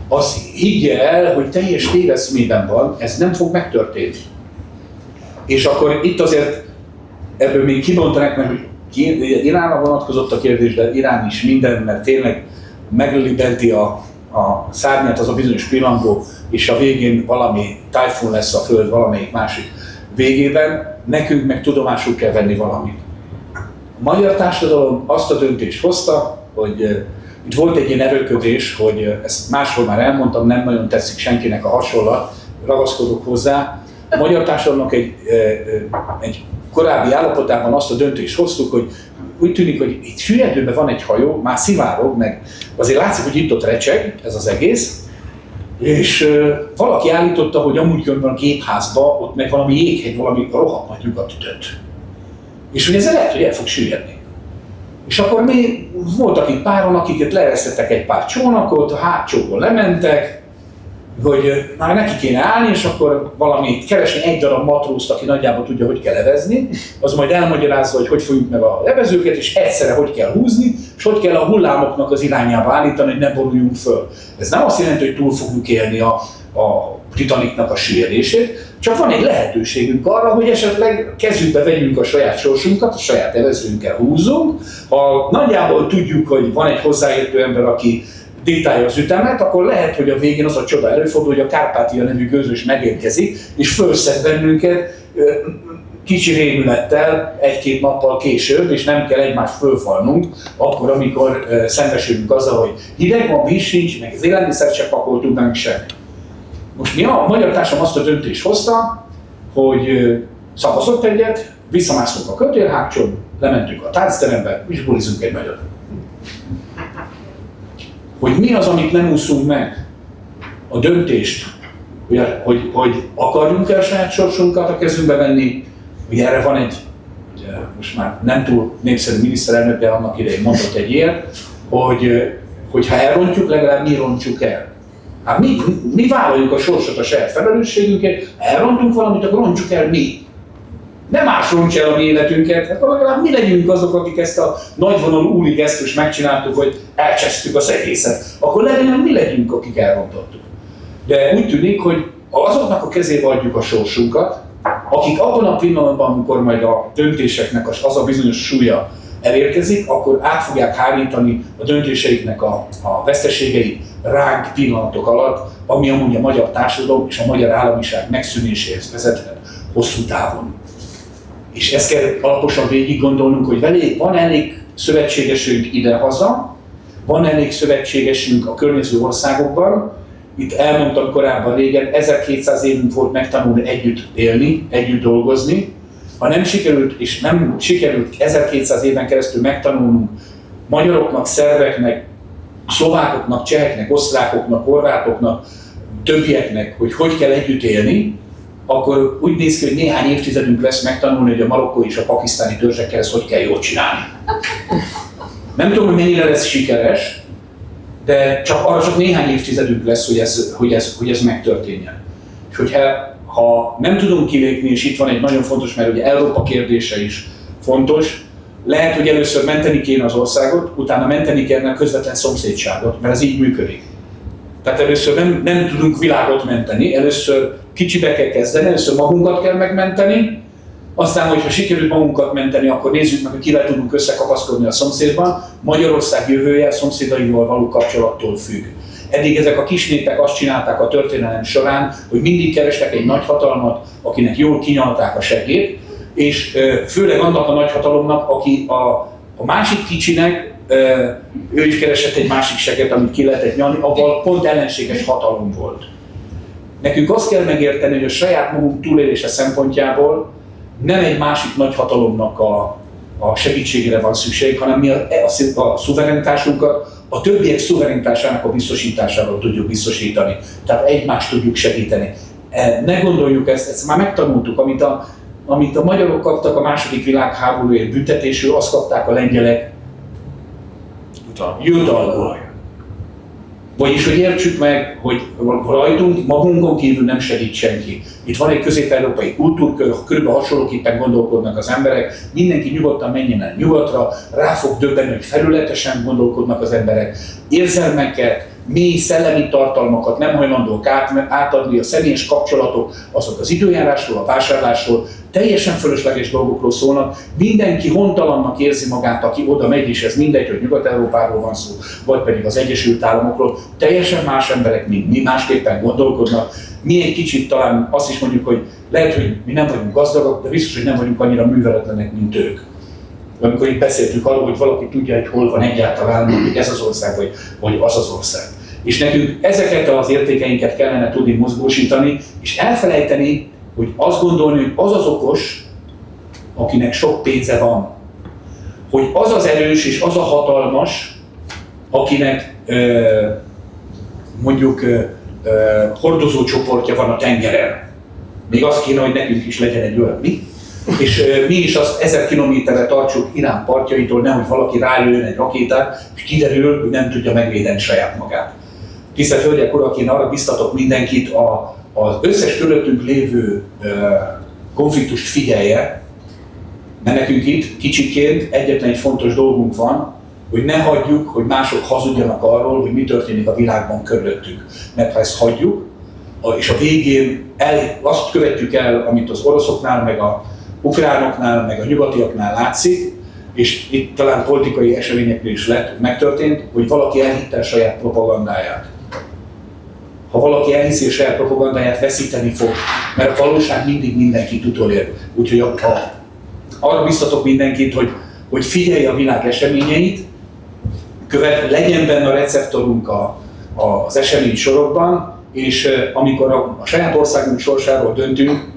az higgye el, hogy teljes téveszmében van, ez nem fog megtörténni. És akkor itt azért ebből még kibontanak, mert hogy Iránra vonatkozott a kérdés, de Irán is minden, mert tényleg meglibenti a szárnyát az a bizonyos pillangó, és a végén valami tájfun lesz a Föld valamelyik másik végében, nekünk meg tudomásul kell venni valamit. A magyar társadalom azt a döntést hozta, hogy itt volt egy ilyen erőködés, hogy ezt máshol már elmondtam, nem nagyon tetszik senkinek a hasonlat, ragaszkodok hozzá. A magyar társadalomnak egy korábbi állapotában azt a döntést hoztuk, hogy úgy tűnik, hogy itt süllyedőben van egy hajó, már szivárog, meg azért látszik, hogy itt ott recseg ez az egész, és valaki állította, hogy amúgy különben a gépházba, ott meg valami jéghegy, valami rohadt nagy lyukat ütött. És hogy ezzel lehet, hogy el fog süllyedni. És akkor voltak itt páron, akiket leeresztettek egy pár csónakot, a hátsóból lementek, hogy már neki kéne állni, és akkor valamit keresni egy darab matrózt, aki nagyjából tudja, hogy kell levezni, az majd elmagyarázza, hogy fogjuk meg a levezőket, és egyszerre hogy kell húzni, és hogy kell a hullámoknak az irányába állítani, hogy ne boruljunk föl. Ez nem azt jelenti, hogy túl fogjuk élni a Titanicnak a süllyedését, csak van egy lehetőségünk arra, hogy esetleg kezünkbe vegyünk a saját sorsunkat, a saját evezőnkkel húzzunk. Ha nagyjából tudjuk, hogy van egy hozzáértő ember, aki diktálja az ütemet, akkor lehet, hogy a végén az a csoda előfordul, hogy a Kárpátia nevű gőzös megérkezik, és fölszed bennünket kicsi rémülettel egy-két nappal később, és nem kell egymást fölfalnunk, akkor, amikor szembesülünk azzal, hogy hideg van, víz sincs, meg az élelmiszert se pakoltunk, meg semmi. Most a magyar társadalom azt a döntést hozta, hogy szavazott egyet, visszamásztunk a kötélhágcsón, lementünk a táncterembe, és bulizunk egy nagyot. Hogy mi az, amit nem úszunk meg? A döntést, hogy akarjunk-e a saját sorsunkat a kezünkbe venni, hogy erre van egy, ugye, most már nem túl népszerű miniszterelnök, de annak idején mondott egy ilyet, hogy ha elrontjuk, legalább mi rontsuk el. Hát mi vállaljuk a sorsot, a saját felelősségünket, ha elrontunk valamit, akkor rontsuk el mi. Nem más rontja el a mi életünket, akkor legalább mi legyünk azok, akik ezt a nagyvonalú úri gesztust megcsináltuk, hogy elcsesztük az egészet. Akkor legalább mi legyünk, akik elrontottuk. De úgy tűnik, hogy azoknak a kezébe adjuk a sorsunkat, akik abban a pillanatban, amikor majd a döntéseknek az a bizonyos súlya elérkezik, akkor át fogják hárítani a döntéseiknek a veszteségeit ránk pillanatok alatt, ami amúgy a magyar társadalom és a magyar államiság megszűnéséhez vezethet hosszú távon. És ezt kell alaposan végig gondolnunk, hogy van elég szövetségesünk idehaza, van elég szövetségesünk a környező országokban. Itt elmondtam korábban régen, 1200 évünk volt megtanulni együtt élni, együtt dolgozni. Ha nem sikerült, és nem sikerült 1200 éven keresztül megtanulnunk magyaroknak, szerbeknek, szlovákoknak, cseheknek, osztrákoknak, horvátoknak, többieknek, hogy kell együtt élni, akkor úgy néz ki, hogy néhány évtizedünk lesz megtanulni, hogy a marokkói és a pakisztáni törzsekkel ezt hogy kell jól csinálni. Nem tudom, hogy mennyire lesz sikeres, de arra csak néhány évtizedünk lesz, hogy ez megtörténjen. És ha nem tudunk kilépni, és itt van egy nagyon fontos, mert ugye Európa kérdése is fontos, lehet, hogy először menteni kéne az országot, utána menteni kéne a közvetlen szomszédságot, mert ez így működik. Tehát először nem tudunk világot menteni, először kicsibe kell kezdeni, először magunkat kell megmenteni, aztán, hogyha sikerült magunkat menteni, akkor nézzük meg, hogy kivel tudunk összekapaszkodni a szomszédban. Magyarország jövője a szomszédaival való kapcsolattól függ. Eddig ezek a kis népek azt csinálták a történelem során, hogy mindig kerestek egy nagyhatalmat, akinek jól kinyalták a segét, és főleg annak a nagyhatalomnak, aki a másik kicsinek, ő is keresett egy másik seget, amit ki lehetett nyalni, avval pont ellenséges hatalom volt. Nekünk azt kell megérteni, hogy a saját magunk túlélése szempontjából nem egy másik nagyhatalomnak a segítségére van szükség, hanem mi a szuverenitásunkat a többiek szuverenitásának a biztosításával tudjuk biztosítani. Tehát egymást tudjuk segíteni. Ne gondoljuk ezt már megtanultuk, amit a magyarok kaptak a második világháborúért büntetésül, azt kapták a lengyelek jutalmul. Vagyis, hogy értsük meg, hogy rajtunk magunkon kívül nem segít senki. Itt van egy közép-európai kultúrkör, körülbelül hasonlóképpen gondolkodnak az emberek, mindenki nyugodtan menjen el nyugatra, rá fog döbbenni, hogy felületesen gondolkodnak az emberek, érzelmeket, mély szellemi tartalmakat nem hajlandók átadni, a személyes kapcsolatok, azok az időjárásról, a vásárlásról, teljesen fölösleges dolgokról szólnak, mindenki hontalannak érzi magát, aki oda megy, és ez mindegy, hogy Nyugat-Európáról van szó, vagy pedig az Egyesült Államokról, teljesen más emberek, mint mi, másképpen gondolkodnak. Mi egy kicsit talán azt is mondjuk, hogy lehet, hogy mi nem vagyunk gazdagok, de biztos, hogy nem vagyunk annyira műveletlenek, mint ők. Amikor itt beszéltünk arról, hogy valaki tudja, hogy hol van egyáltalán, hogy ez az ország, vagy az az ország. És nekünk ezeket az értékeinket kellene tudni mozgósítani, és elfelejteni, hogy azt gondolni, hogy az az okos, akinek sok pénze van. Hogy az az erős és az a hatalmas, akinek mondjuk hordozócsoportja van a tengeren. Még az kéne, hogy nekünk is legyen egy olyan mi. És mi is azt 1000 kilométerre tartsuk Irán partjaitól, nehogy valaki rájöjjön egy rakétát, és kiderül, hogy nem tudja megvédeni saját magát. Tisztelt Hölgyek, Urak, én arra biztatok mindenkit, az összes körülöttünk lévő konfliktust figyelje, mert nekünk itt kicsiként egyetlen egy fontos dolgunk van, hogy ne hagyjuk, hogy mások hazudjanak arról, hogy mi történik a világban körülöttünk. Mert ha ezt hagyjuk, és a végén azt követjük el, amit az oroszoknál, meg a ukránoknál, meg a nyugatiaknál látszik, és itt talán politikai eseményeknél is megtörtént, hogy valaki elhitte a saját propagandáját. Ha valaki elhiszi a saját propagandáját, veszíteni fog, mert a valóság mindig mindenkit utolér. Úgyhogy arra biztatok mindenkit, hogy figyelje a világ eseményeit, legyen benne a receptorunk az esemény sorokban, és amikor a saját országunk sorsáról döntünk,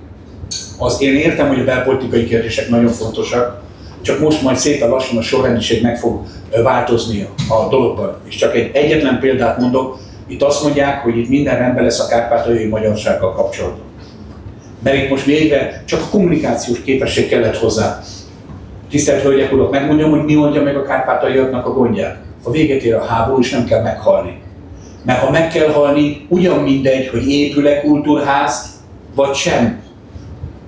én értem, hogy a belpolitikai kérdések nagyon fontosak, csak most majd szépen lassan a sorrendiség meg fog változni a dologban. És csak egyetlen példát mondok, itt azt mondják, hogy itt minden rendben lesz a kárpátaljai magyarsággal kapcsolatban. Mert itt most végre csak a kommunikációs képesség kellett hozzá. Tisztelt Hölgyek, Urak, megmondjam, hogy mi oldja meg a kárpátaljaiaknak a gondját. Ha véget ér a háború, és nem kell meghalni. Mert ha meg kell halni, ugyan mindegy, hogy épül-e kultúrház, vagy sem.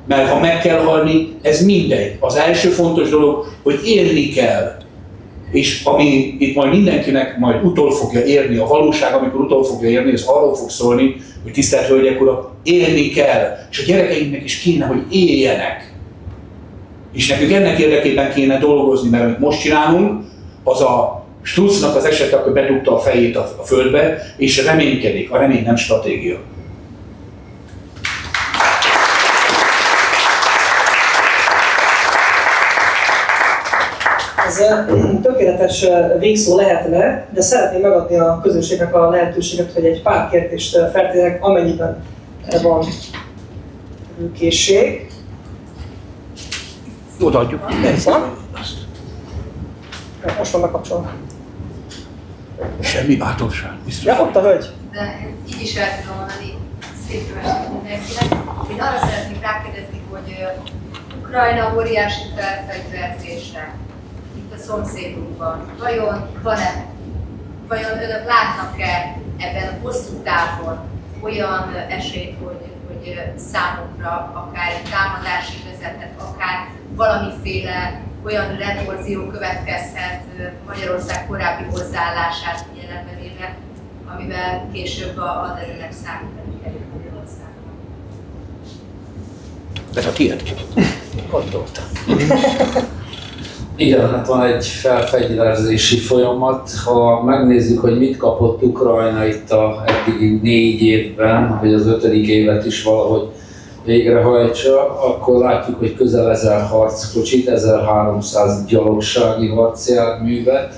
Mert ha meg kell halni, ez mindegy. Az első fontos dolog, hogy élni kell. És ami itt majd mindenkinek majd utol fogja érni, a valóság, amikor utol fogja érni, ez arról fog szólni, hogy tisztelt Hölgyek, Urak, élni kell. És a gyerekeinknek is kéne, hogy éljenek. És nekünk ennek érdekében kéne dolgozni, mert amit most csinálunk, az a Strutznak az esete, akkor bedugta a fejét a földbe, és reménykedik. A remény nem stratégia. Ez tökéletes végszó lehetne, de szeretném megadni a közönségnek a lehetőséget, hogy egy pár kérdést feltérjenek, amennyiben van készség. Odaadjuk. Most van bekapcsolva. Semmi bátorság, biztos. Ja, ott a hölgy. De így is el tudom mondani, szép jó estét mindenkinek. Én arra szeretnék rákérdezni, hogy Ukrajna óriási felfegyverzése itt a szomszédunkban. Vajon önök látnak-e ebben a hosszú távon olyan esélyt, hogy számukra akár egy támadásig vezethet, akár valamiféle olyan retorzió következhet Magyarország korábbi hozzáállását figyelembe véve, amivel később a haderőnek számítani kerül Magyarországon. Ez a tiéd. Gondoltam. Igen, hát van egy felfegyverzési folyamat. Ha megnézzük, hogy mit kapott Ukrajna itt a eddigi 4 évben, hogy az 5. évet is valahogy végrehajtsa, akkor látjuk, hogy közel 1000 harckocsit, 1300 gyalogsági harcjárművet,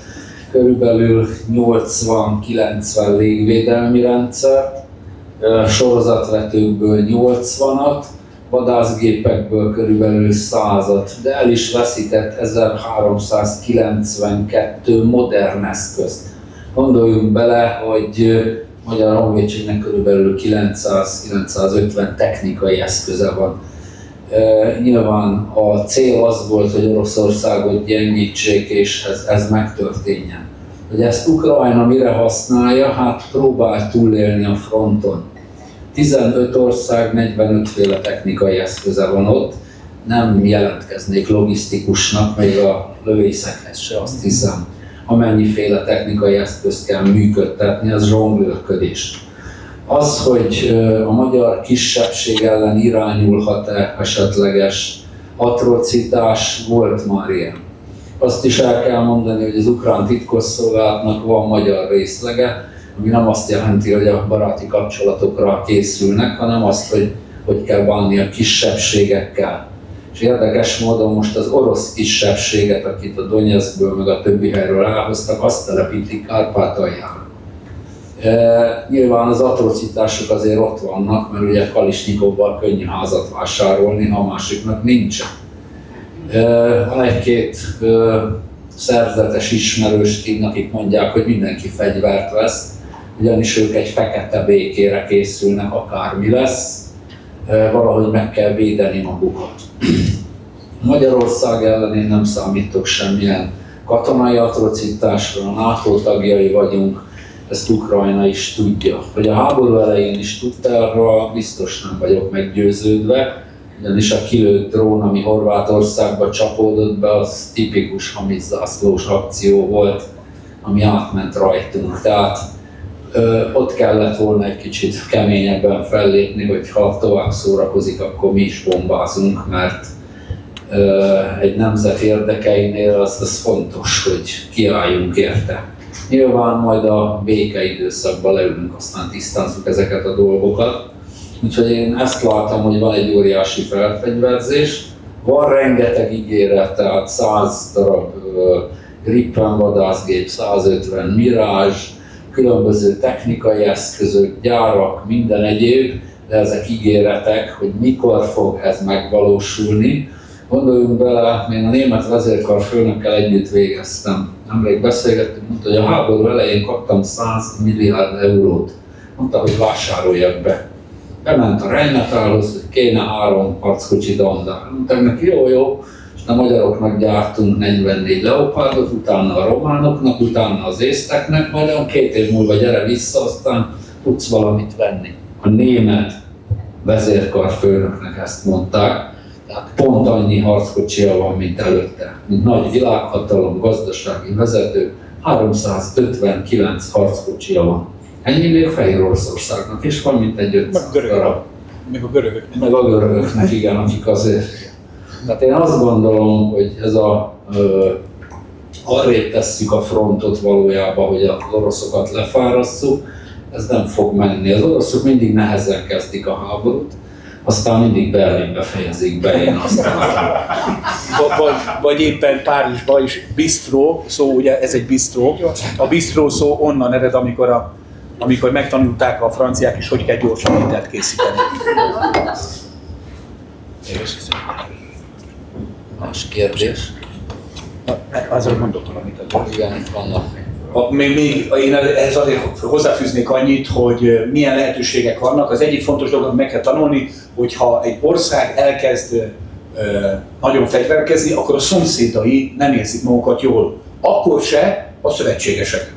körülbelül 80-90 légvédelmi rendszert, sorozatvetőkből 80-at, vadászgépekből körülbelül 100-at, de el is veszített 1392 modern eszközt. Gondoljunk bele, hogy Magyar Honvédségnek körülbelül 900-950 technikai eszköze van. Nyilván a cél az volt, hogy Oroszországot gyengítsék, és ez megtörténjen. Hogy ezt Ukrajna mire használja? Hát próbál túlélni a fronton. 15 ország, 45 féle technikai eszköze van ott, nem jelentkeznék logisztikusnak, még a lövészekhez se, azt hiszem. Amennyiféle technikai eszközt kell működtetni, az zsonglőrködés. Az, hogy a magyar kisebbség ellen irányulhat-e esetleges atrocitás, volt már ilyen. Azt is el kell mondani, hogy az ukrán titkosszolgálatnak van magyar részlege, ami nem azt jelenti, hogy a baráti kapcsolatokra készülnek, hanem azt, hogy kell bánni a kisebbségekkel. És érdekes módon most az orosz kisebbséget, akit a Donetskből meg a többi helyről elhoztak, azt telepítik Kárpátaljára. Nyilván az atrocitások azért ott vannak, mert ugye Kalisnyikovval könnyű házat vásárolni, ha a másiknak nincsen. Van egy-két szerzetes ismerős, akik mondják, hogy mindenki fegyvert vesz, ugyanis ők egy fekete békére készülnek, akármi lesz, valahogy meg kell védeni magukat. Magyarország ellen én nem számítok semmilyen katonai atrocitásra, a NATO tagjai vagyunk, ezt Ukrajna is tudja. Hogy a háború elején is tudta, arra biztos nem vagyok meggyőződve, ugyanis a kilőtt drón, ami Horvátországba csapódott be, az tipikus hamizzászlós akció volt, ami átment rajtunk. Tehát ott kellett volna egy kicsit keményebben fellépni, hogy ha tovább szórakozik, akkor mi is bombázunk, mert egy nemzet érdekeinél az fontos, hogy kiálljunk érte. Nyilván majd a békeidőszakban leülünk, aztán tisztázzuk ezeket a dolgokat. Úgyhogy én ezt látom, hogy van egy óriási felfegyverzés, van rengeteg ígéret, tehát 100 darab Gripen vadászgép, 150 Mirage, különböző technikai eszközök, gyárak, minden egyéb, de ezek ígéretek, hogy mikor fog ez megvalósulni. Gondoljunk bele, én a német vezérkar főnökkel együtt végeztem. Nemrég beszélgettünk, mondta, hogy a háború elején kaptam 100 milliárd eurót. Mondta, hogy vásároljak be. Bement a Rheinmetallhoz, hogy kéne 3 harckocsi dandár. Mondták neki, jó, és a magyaroknak gyártunk 44 Leopardot, utána a románoknak, utána az észteknek, majd 2 év múlva gyere vissza, aztán tudsz valamit venni. A német vezérkarfőnöknek ezt mondták, tehát pont annyi harckocsia van, mint előtte. Mint nagy világhatalom, gazdasági vezető, 359 harckocsia van. Ennyi még Fehéroroszországnak is van, mint egy 500 darab. Meg a görögöknek. Meg a görögöknek, igen, akik azért. Tehát én azt gondolom, hogy ez arrébb tesszük a frontot valójában, hogy az oroszokat lefárasszuk, ez nem fog menni. Az oroszok mindig nehezen kezdik a háborút, aztán mindig Berlinbe fejezik be, én azt vagy éppen Párizsban is bistró, szó ugye ez egy bistró. A bistró szó onnan ered, amikor megtanulták a franciák is, hogy kell gyorsan ételt készíteni. Más kérdés. Azért mondok valamit. Igen, itt vannak. Még én ehhez azért hozzáfűznék annyit, hogy milyen lehetőségek vannak. Az egyik fontos dolog, amit meg kell tanulni, hogyha egy ország elkezd nagyon fegyverkezni, akkor a szomszédai nem érzik magukat jól. Akkor se a szövetségesek.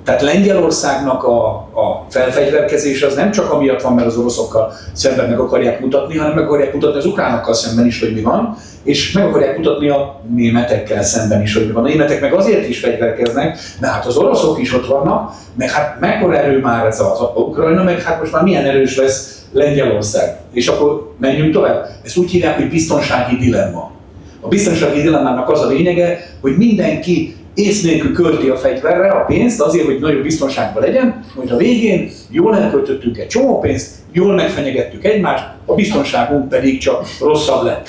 Tehát Lengyelországnak a felfegyverkezése az nem csak amiatt van, mert az oroszokkal szemben meg akarják mutatni, hanem meg akarják mutatni az ukránokkal szemben is, hogy mi van, és meg akarják mutatni a németekkel szemben is, hogy mi van. A németek meg azért is fegyverkeznek, mert hát az oroszok is ott vannak, meg hát mekkora erő már ez az Ukrajna, meg hát most már milyen erős lesz Lengyelország. És akkor menjünk tovább. Ezt úgy hívják, hogy biztonsági dilemma. A biztonsági dilemmának az a lényege, hogy mindenki ész nélkül költi a fegyverre a pénzt azért, hogy nagyobb biztonságban legyen, hogy a végén jól elköltöttünk egy csomó pénzt, jól megfenyegettük egymást, a biztonságunk pedig csak rosszabb lett.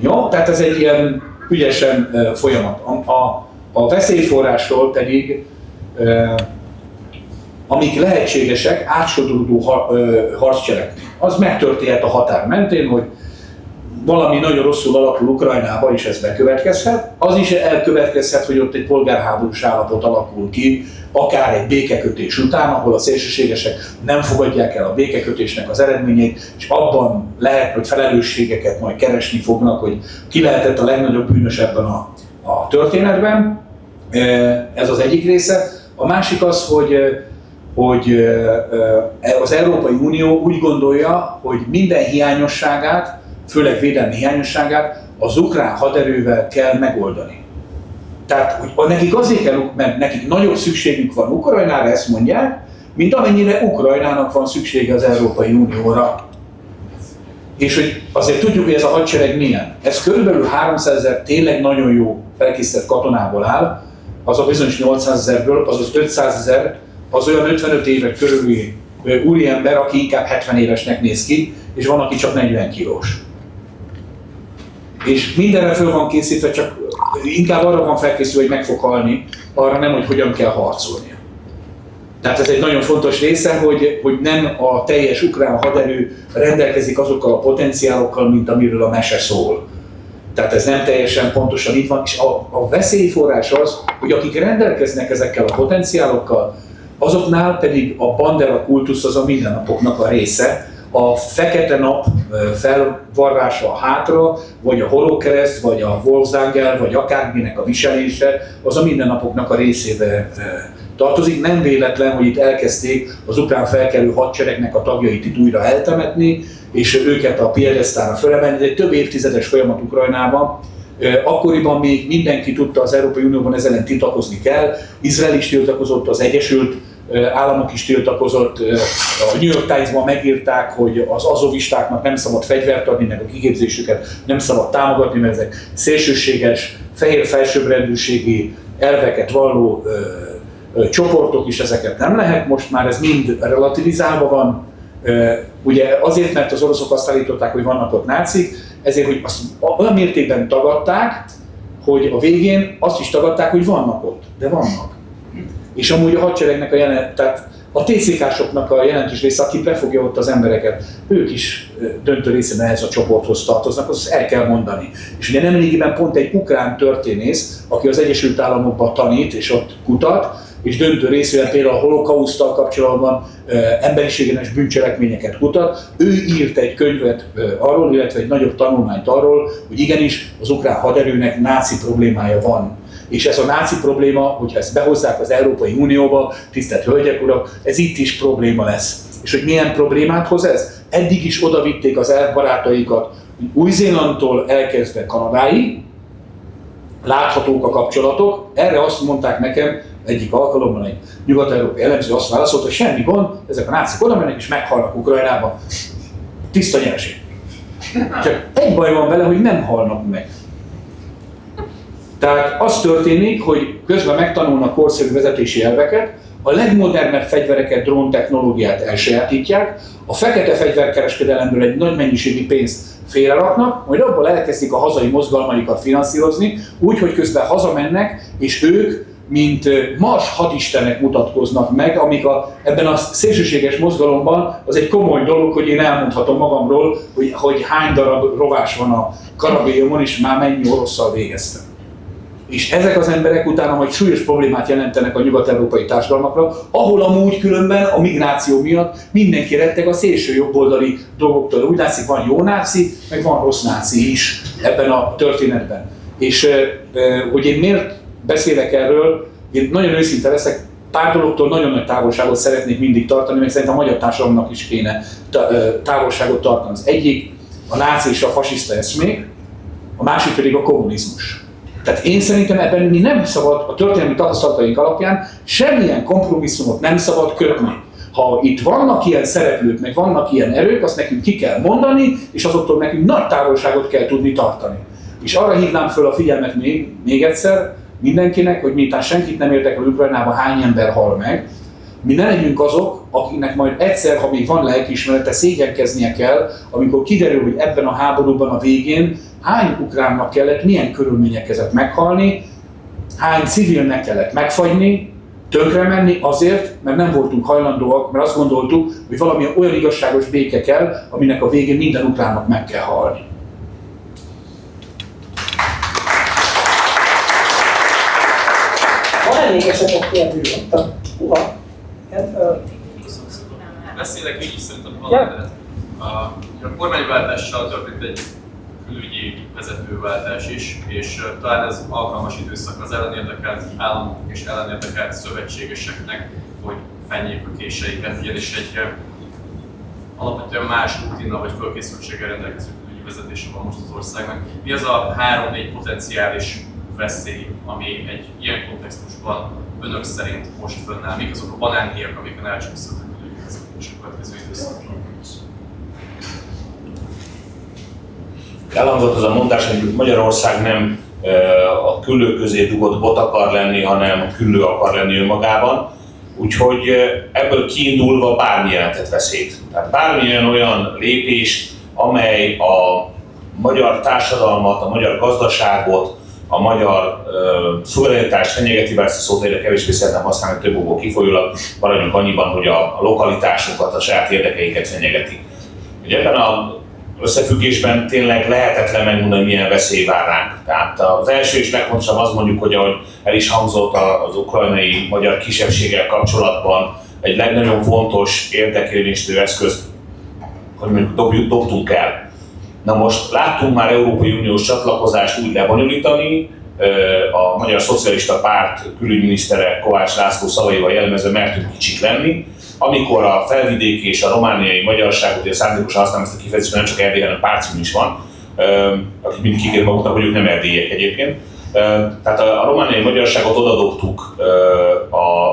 Jó? Tehát ez egy ilyen ügyesen folyamat. A veszélyforrásról pedig, amik lehetségesek, átsodródó harccselekmény. Az megtörténhet a határ mentén, hogy valami nagyon rosszul alakul Ukrajnában, és ez bekövetkezhet. Az is elkövetkezhet, hogy ott egy polgárháborús állapot alakul ki, akár egy békekötés után, ahol a szélsőségesek nem fogadják el a békekötésnek az eredményét, és abban lehet, hogy felelősségeket majd keresni fognak, hogy ki lehetett a legnagyobb bűnös ebben a történetben. Ez az egyik része. A másik az, hogy az Európai Unió úgy gondolja, hogy minden hiányosságát, főleg védelmi hiányosságát az ukrán haderővel kell megoldani. Tehát, hogy nekik azért kell, mert nekik nagyobb szükségük van Ukrajnára, ezt mondják, mint amennyire Ukrajnának van szüksége az Európai Unióra. És hogy azért tudjuk, hogy ez a hadsereg milyen. Ez körülbelül 300 000 tényleg nagyon jó felkészített katonából áll, az a bizonyos 800 000-ből, azaz 500 000, az olyan 55 éves körüli úriember, aki inkább 70 évesnek néz ki, és van, aki csak 40 kilós. És mindenre föl van készítve, csak inkább arra van felkészülve, hogy meg fog halni, arra nem, hogy hogyan kell harcolnia. Tehát ez egy nagyon fontos része, hogy nem a teljes ukrán haderő rendelkezik azokkal a potenciálokkal, mint amiről a mese szól. Tehát ez nem teljesen pontosan itt van, és a veszélyforrás az, hogy akik rendelkeznek ezekkel a potenciálokkal, azoknál pedig a Bandera kultusz az a mindennapoknak a része, a fekete nap felvarrása hátra, vagy a holókereszt, vagy a Wolfsangel, vagy akárminek a viselése, az a mindennapoknak a részébe tartozik. Nem véletlen, hogy itt elkezdték az ukrán felkelő hadseregnek a tagjait itt újra eltemetni, és őket a piedesztára fölemelni. Ez egy több évtizedes folyamat Ukrajnában. Akkoriban még mindenki tudta, az Európai Unióban ezzel ellen tiltakozni kell. Izrael is tiltakozott, az Egyesült Államok is tiltakozott. A New York Times-ban megírták, hogy az azovistáknak nem szabad fegyvert adni, meg a kiképzésüket nem szabad támogatni, mert ezek szélsőséges, fehér felsőbbrendűségi elveket valló csoportok is, ezeket nem lehet. Most már ez mind relativizálva van. Ugye azért, mert az oroszok azt állították, hogy vannak ott nácik, ezért, hogy azt olyan mértékben tagadták, hogy a végén azt is tagadták, hogy vannak ott, de vannak. És amúgy a hadseregnek tehát a TCK-soknak a jelentős része, aki befogja ott az embereket, ők is döntő részében ehhez a csoporthoz tartoznak, azt el kell mondani. És ugye nemrégiben pont egy ukrán történész, aki az Egyesült Államokban tanít és ott kutat, és döntő részében például a holokauszttal kapcsolatban emberiségenes bűncselekményeket kutat. Ő írt egy könyvet arról, illetve egy nagyobb tanulmányt arról, hogy igenis az ukrán haderőnek náci problémája van. És ez a náci probléma, hogyha ezt behozzák az Európai Unióba, tisztelt hölgyek, urak, ez itt is probléma lesz. És hogy milyen problémát hoz ez? Eddig is odavitték az elbarátaikat, Új-Zélandtól elkezdve Kanadáig, láthatók a kapcsolatok. Erre azt mondták nekem, egyik alkalommal egy nyugat-európai elemző azt válaszolta, hogy semmi gond, ezek a nácik oda mennek és meghalnak Ukrajnában. Tiszta nyereség. Csak egy baj van vele, hogy nem halnak meg. Tehát az történik, hogy közben megtanulnak korszerű vezetési elveket, a legmodernebb fegyvereket, dróntechnológiát elsajátítják, a fekete fegyverkereskedelemből egy nagy mennyiségű pénzt félreraknak, majd abból elkezdik a hazai mozgalmaikat finanszírozni, úgy, hogy közben hazamennek, és ők, mint mars hadistenek mutatkoznak meg, amik ebben a szélsőséges mozgalomban az egy komoly dolog, hogy én elmondhatom magamról, hogy hány darab rovás van a karabélyomon, és már mennyi orosszal végeztem. És ezek az emberek utána majd súlyos problémát jelentenek a nyugat-európai társadalmakra, ahol amúgy különben a migráció miatt mindenki retteg a szélső jobboldali dolgoktól. Úgy látszik, van jó náci, meg van rossz náci is ebben a történetben. És hogy én miért beszélek erről, én nagyon őszinte leszek, pár dologtól nagyon nagy távolságot szeretnék mindig tartani, meg szerintem a magyar társadalomnak is kéne távolságot tartani. Az egyik a náci és a fasiszta eszmék, a másik pedig a kommunizmus. Tehát én szerintem ebben mi nem szabad, a történelmi tapasztalataink alapján semmilyen kompromisszumot nem szabad kötni. Ha itt vannak ilyen szereplők, meg vannak ilyen erők, azt nekünk ki kell mondani, és azoktól nekünk nagy távolságot kell tudni tartani. És arra hívnám föl a figyelmet még egyszer mindenkinek, hogy miután senkit nem érdekel Ukrajnában hány ember hal meg, mi ne legyünk azok, akiknek majd egyszer, ha még van lelkiismerete, szégyenkeznie kell, amikor kiderül, hogy ebben a háborúban a végén hány ukránnak kellett, milyen körülmények között meghalni, hány civilnek kellett megfagyni, tönkre menni azért, mert nem voltunk hajlandóak, mert azt gondoltuk, hogy valami olyan igazságos béke kell, aminek a végén minden ukránnak meg kell halni. Van még esetleg kérdés ott a hova? Beszélek így is szerintem valamit. A kormányváltással történt egy külügyi vezetőváltás is, és talán ez alkalmas időszak az ellenérdekelt államok és ellenérdekelt szövetségeseknek, hogy fenjék a késeiket, és egy alapvetően más rutina vagy fölkészültséggel rendelkező külügyi vezetése van most az országnak. Mi az a 3-4 potenciális veszély, ami egy ilyen kontextusban önök szerint most fönnáll? Mik azok a banánhéjak, amiken elcsúszhat a külügyi vezetés a következő időszakban? Elhangzott az a mondás, hogy Magyarország nem a küllő közé dugott bot akar lenni, hanem küllő akar lenni önmagában. Úgyhogy ebből kiindulva bármilyen jelentett veszélyt. Tehát bármilyen olyan lépés, amely a magyar társadalmat, a magyar gazdaságot, a magyar szuverenitást fenyegeti, bár ezt a szót egyre kevésbé szeretem használni, több okból kifolyólag, maradjunk annyiban, hogy a lokalitásunkat, a saját érdekeiket fenyegeti. Ugye ebben az összefüggésben tényleg lehetetlen megmondani, milyen veszély vár ránk. Tehát az első és legfontosabb az mondjuk, hogy ahogy el is hangzott az ukrajnai magyar kisebbséggel kapcsolatban, egy legnagyobb fontos érdekérvényesítő eszközt, hogy mondjuk dobtunk el. Na most láttunk már Európai Uniós csatlakozást úgy lebonyolítani, a Magyar Szocialista Párt külügyminisztere Kovács László szavaival jellemezve mertünk kicsik lenni, amikor a felvidéki és a romániai magyarságot, ugye szándékosan használom ezt a kifejezést, nem csak Erdély, hanem párcím is van, akik mindig kikérnek maguknak, hogy ők nem erdélyiek egyébként. Tehát a romániai magyarságot odadobtuk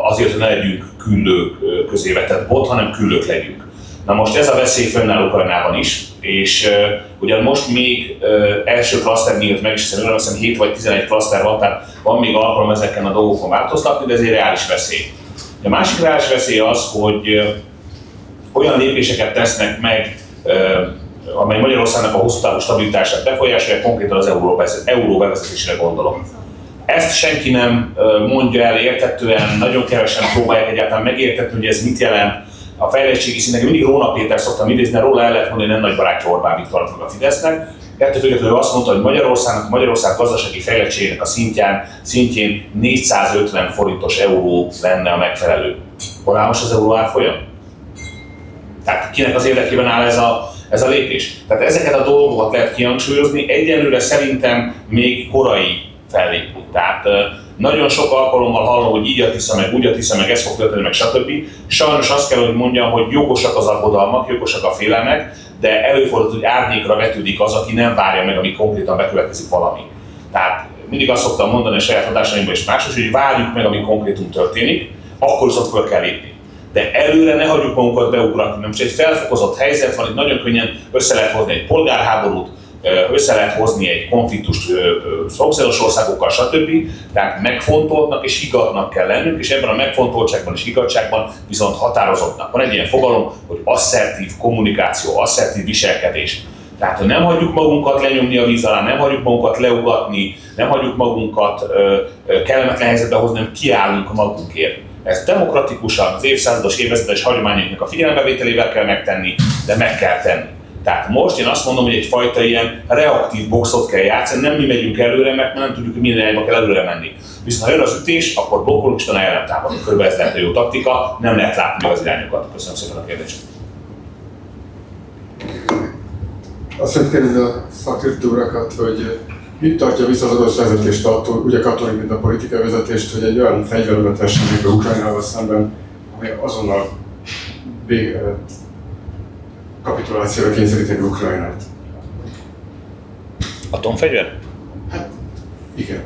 azért, hogy ne legyünk küllők közé vetett bot, hanem küllők legyünk. Na most ez a veszély fönnáll Ukrajnában is, és ugyan most még első klaszter nyílt meg, és hiszem 7 vagy 11 klaszter van, tehát van még alkalom ezeken a dolgokon változtatni, de ez egy reális veszély. A másik reális veszély az, hogy olyan lépéseket tesznek meg, amely Magyarországnak a hosszú távú stabilitását befolyásolja, konkrétan az euró bevezetésére gondolok. Ezt senki nem mondja el érthetően, nagyon kevesen próbálják egyáltalán megértetni, hogy ez mit jelent. A fejlettségi szinten mindig Róna Péter szoktam idézni, róla el lehet mondani, hogy nem nagy barátja Orbán Viktornak a Fidesznek. Ettől függetlenül azt mondta, hogy Magyarország gazdasági fejlettségének a szintjén 450 forintos euró lenne a megfelelő. Hol áll most az euró árfolyam? Tehát kinek az érdekében áll ez a lépés? Tehát ezeket a dolgokat lehet kihangsúlyozni, egyenlőre szerintem még korai fellépni. Tehát nagyon sok alkalommal hallom, hogy így a Tisza, meg úgy a Tisza, meg ez fog történni, meg stb. Sajnos azt kell, hogy mondjam, hogy jogosak az aggodalmak, jogosak a félelmek, de előfordul, hogy árnyékra vetődik az, aki nem várja meg, amíg konkrétan bekövetkezik valami. Tehát mindig azt szoktam mondani a saját adásaimban és másos, hogy várjuk meg, amíg konkrétum történik, akkor viszont föl kell lépni. De előre ne hagyjuk magunkat beugratni, mert most egy felfokozott helyzet van, itt nagyon könnyen össze lehet hozni egy polgárháborút, össze lehet hozni egy konfliktust szomszédos országokkal, stb. Tehát megfontoltnak és higgadtnak kell lennünk, és ebben a megfontoltságban és higgadtságban viszont határozottnak. Van egy ilyen fogalom, hogy asszertív kommunikáció, asszertív viselkedés. Tehát, hogy nem hagyjuk magunkat lenyomni a víz alá, nem hagyjuk magunkat leugatni, nem hagyjuk magunkat kellemetlen helyzetbe hozni, nem kiállunk magunkért. Ezt demokratikusan, az évszázados, évezredes hagyományainknak a figyelembevételével kell megtenni, de meg kell tenni. Tehát most én azt mondom, hogy egyfajta ilyen reaktív boxot kell játszani, nem mi megyünk előre, mert nem tudjuk, hogy minden irányba kell előre menni. Viszont ha jön az ütés, akkor blokkolunk, és utána ellentámadunk. Körülbelül ez lehet a jó taktika, nem lehet látni az irányokat. Köszönöm szépen a kérdést. Azt lehet kérdezni a szakértő urakat, hogy mit tartja vissza az orosz vezetést attól, ugye katolikus, mint a politikai vezetést, hogy egy olyan fegyverület vessenek be Ukrajnával szemben, amely azonnal kapitulációra kényszeríteni Ukrajnát. Atomfegyver? Hát, igen.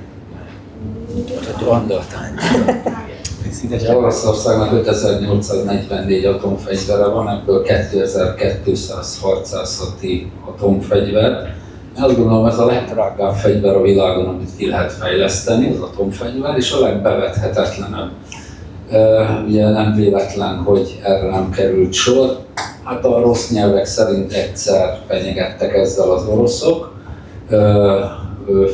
Oroszországnak 5844 atomfegyvere van, ebből 2200 harcászati atomfegyver. Azt gondolom, ez a legdrágább fegyver a világon, amit ki lehet fejleszteni, az atomfegyver, és a legbevethetetlenebb. Ugye nem véletlen, hogy erre nem került sor. Hát a rossz nyelvek szerint egyszer fenyegettek ezzel az oroszok,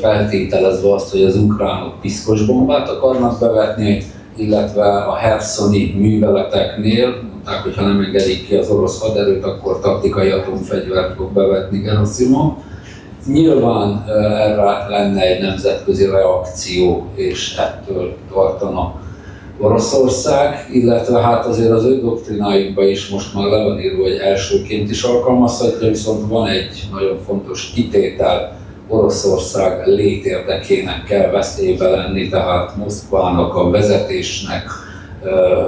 feltételezve azt, hogy az ukránok piszkos bombát akarnak bevetni, illetve a herszoni műveleteknél mondták, hogy ha nem engedik ki az orosz haderőt, akkor taktikai atomfegyvert fog bevetni Gerasimov. Nyilván erre lenne egy nemzetközi reakció, és ettől tartana Oroszország, illetve hát azért az ő doktrinájukban is most már le van írva, hogy elsőként is alkalmazhatja, viszont van egy nagyon fontos kitétel, Oroszország létérdekének kell veszélybe lenni, tehát Moszkvának, a vezetésnek,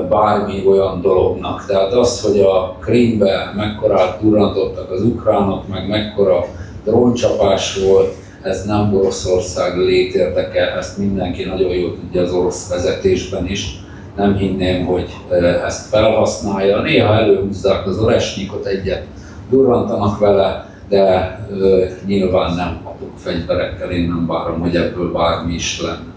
bármi olyan dolognak. Tehát az, hogy a Krímbe mekkorát durrantottak az ukránok, meg mekkora dróncsapás volt, ez nem Oroszország létérdeke, ezt mindenki nagyon jól tudja az orosz vezetésben is. Nem hinném, hogy ezt felhasználja. Néha előhúzzák az oresnyikot, egyet durrantanak vele, de nyilván nem atomfegyverekkel, én nem várom, hogy ebből bármi is lenne.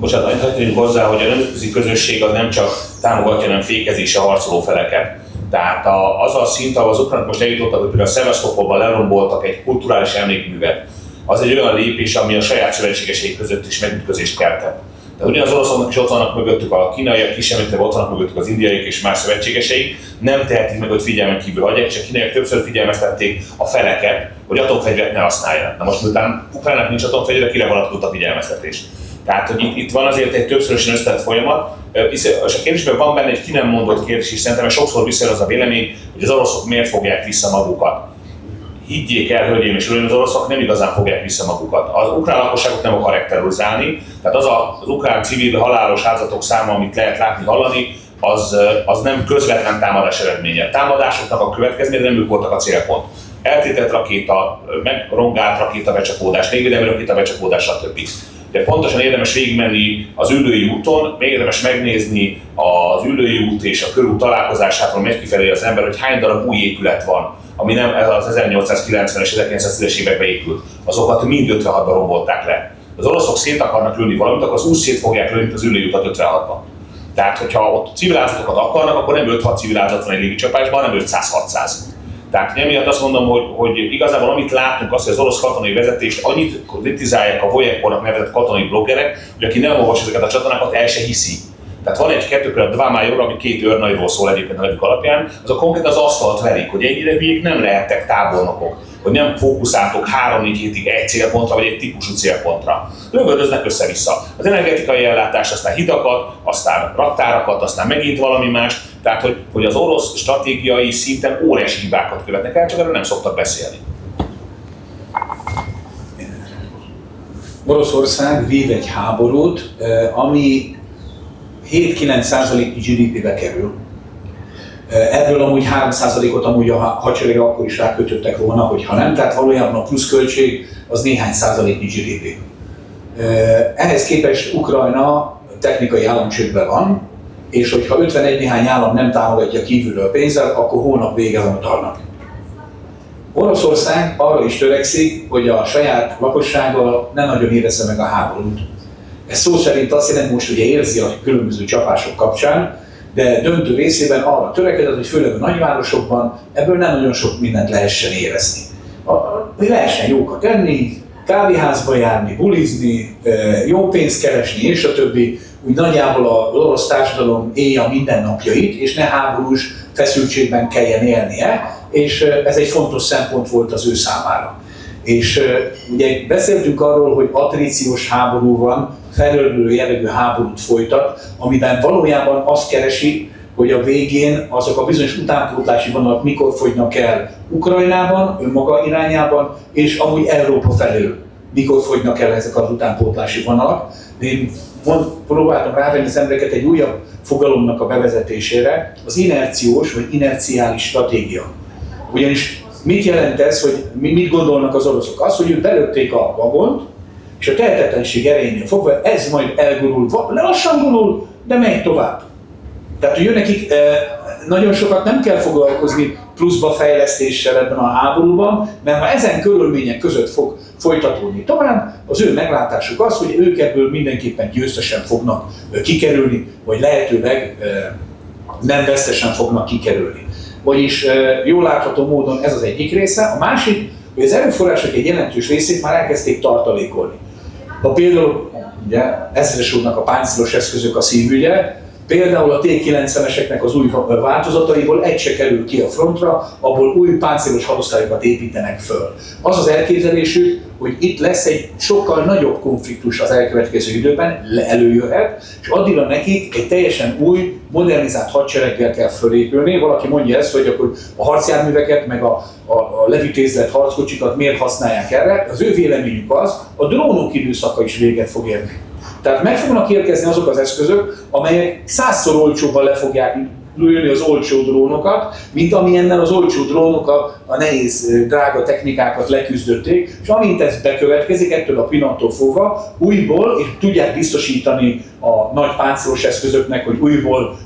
Bocsánat, annyit hagyjuk hozzá, hogy a nemzetközi közösség az nem csak támogatja, hanem fékezése a harcoló feleket. Tehát az a szint, ahol az ukránok most eljutottak, hogy például a Szevasztopolban leromboltak egy kulturális emlékművet, az egy olyan lépés, ami a saját szövetségeseik között is megütközést keltett. Tehát ugyanaz oroszoknak is ott vannak mögöttük a kínaiak, is említve ott vannak mögöttük az indiaiak és más szövetségeseik, nem tehetik meg, hogy figyelmen kívül hagyják, és a kínaiak többször figyelmeztették a feleket, hogy atomfegyvert ne használjanak. Na most miután Ukrajnának nincs atomfegyver, kire vonatkozott a figyelmeztetés. Tehát, hogy itt van azért egy többszörösen összetett folyamat, és a kérdésben van benne egy ki nem mondott kérdés is, szerintem sokszor visszajön az a vélemény, hogy az oroszok miért fogják vissza magukat. higgyék el, hölgyeim és uraim, az oroszok nem igazán fogják vissza magukat. Az ukrán lakosságot nem akarják terrorizálni, tehát az ukrán civil halálos áldozatok száma, amit lehet látni, hallani, az nem közvetlen támadás eredménye. Támadásoknak a következménye nem ők voltak a célpont. Eltétett rakéta, megrongált rakéta becsapódás, légvédelmi rakéta becsapódás, stb. De pontosan érdemes végigmenni az Üllői úton, még érdemes megnézni az Üllői út és a körút találkozásától megy kifelé az ember, hogy hány darab új épület van, ami nem az 1890-es, 1910-es években épült. Azokat mind 56-ban rombolták le. Az oroszok szét akarnak lőni valamit, akkor az úgy szét fogják lőni, mint az Üllői utat 56-ban. Tehát, hogyha ott civil áldozatokat akarnak, akkor nem 5-6 civil áldozat van egy légicsapásban, hanem 500-600. Tehát emiatt azt mondom, hogy igazából amit látunk, az, hogy az orosz katonai vezetést annyit kritizálják a Vojenkornak nevezett katonai bloggerek, hogy aki nem olvas ezeket a csatornákat, el se hiszi. Tehát van egy-kettő, például a Dva Major, ami 2 őrnagyról szól egyébként a nevük alapján, azok konkrétan az asztalt verik, hogy ennyire hülyék nem lehettek tábornokok, hogy nem fókuszáltok 3-4 hétig egy célpontra, vagy egy típusú célpontra. Lövöldöznek össze-vissza. Az energetikai ellátás, aztán hitakat, aztán raktárakat, aztán megint valami más. Tehát, hogy az orosz stratégiai szinten óriási hibákat követnek el, csak erről nem szoktak beszélni. Oroszország vív egy háborút, ami 7-9%-nyi GDP-be kerül. Ebből amúgy 3%-ot amúgy a hadsereg akkor is rákötöttek volna, hogyha nem, tehát valójában a pluszköltség az néhány százaléknyi GDP. Ehhez képest Ukrajna technikai államcsődben van, és hogyha 51 néhány állam nem támogatja kívülről pénzzel, akkor hónap vége van a dalnak. Oroszország arra is törekszik, hogy a saját lakossága nem nagyon érezze meg a háborút. Ez szó szerint azt jelenti, most ugye érzi a különböző csapások kapcsán, de döntő részében arra törekedett, hogy főleg a nagyvárosokban ebből nem nagyon sok mindent lehessen érezni. Hogy lehessen jókat enni, kávéházba járni, bulizni, jó pénzt keresni és a többi, úgy nagyjából az orosz társadalom élje a mindennapjait, és ne háborús feszültségben kelljen élnie, és ez egy fontos szempont volt az ő számára. És ugye beszéltünk arról, hogy atríciós háború van, felörülő jellegű háborút folytat, amiben valójában azt keresi, hogy a végén azok a bizonyos utánpótlási vonalak mikor fogynak el Ukrajnában, önmaga irányában, és amúgy Európa felől mikor fogynak el ezek az utánpótlási vonalak. Én próbáltam rávenni az embereket egy újabb fogalomnak a bevezetésére, az inerciós vagy inerciális stratégia. Ugyanis mit jelent ez, hogy mit gondolnak az oroszok? Az, hogy ők belőtték a vagont, és a tehetetlenség erejénél fogva ez majd elgurul, lassan gurul, de megy tovább. Tehát hogy nekik nagyon sokat nem kell foglalkozni pluszba fejlesztéssel ebben a háborúban, mert ha ezen körülmények között fog folytatódni tovább, az ő meglátásuk az, hogy ők ebből mindenképpen győztesen fognak kikerülni, vagy lehetőleg nem vesztesen fognak kikerülni. Vagyis jól látható módon ez az egyik része. A másik, hogy az erőforrások egy jelentős részét már elkezdték tartalékolni. Ha például ugye, Ezres úrnak a páncélos eszközök a szívügye, például a T-90-eseknek az új változataiból egy se kerül ki a frontra, abból új páncélos hadosztályokat építenek föl. Az az elképzelésük, hogy itt lesz egy sokkal nagyobb konfliktus az elkövetkező időben, előjöhet, és addigra nekik egy teljesen új, modernizált hadsereggel kell fölépülni. Valaki mondja ezt, hogy akkor a harcjárműveket, meg a levitézlet harckocsikat miért használják erre. Az ő véleményük az, a drónok időszaka is véget fog érni. Tehát meg fognak érkezni azok az eszközök, amelyek 100-szor olcsóbban le fogják lőni az olcsó drónokat, mint amilyennel az olcsó drónok a nehéz, drága technikákat leküzdötték, és amint ez bekövetkezik, ettől a pillanattól fogva újból, és tudják biztosítani a nagy páncélos eszközöknek, hogy újból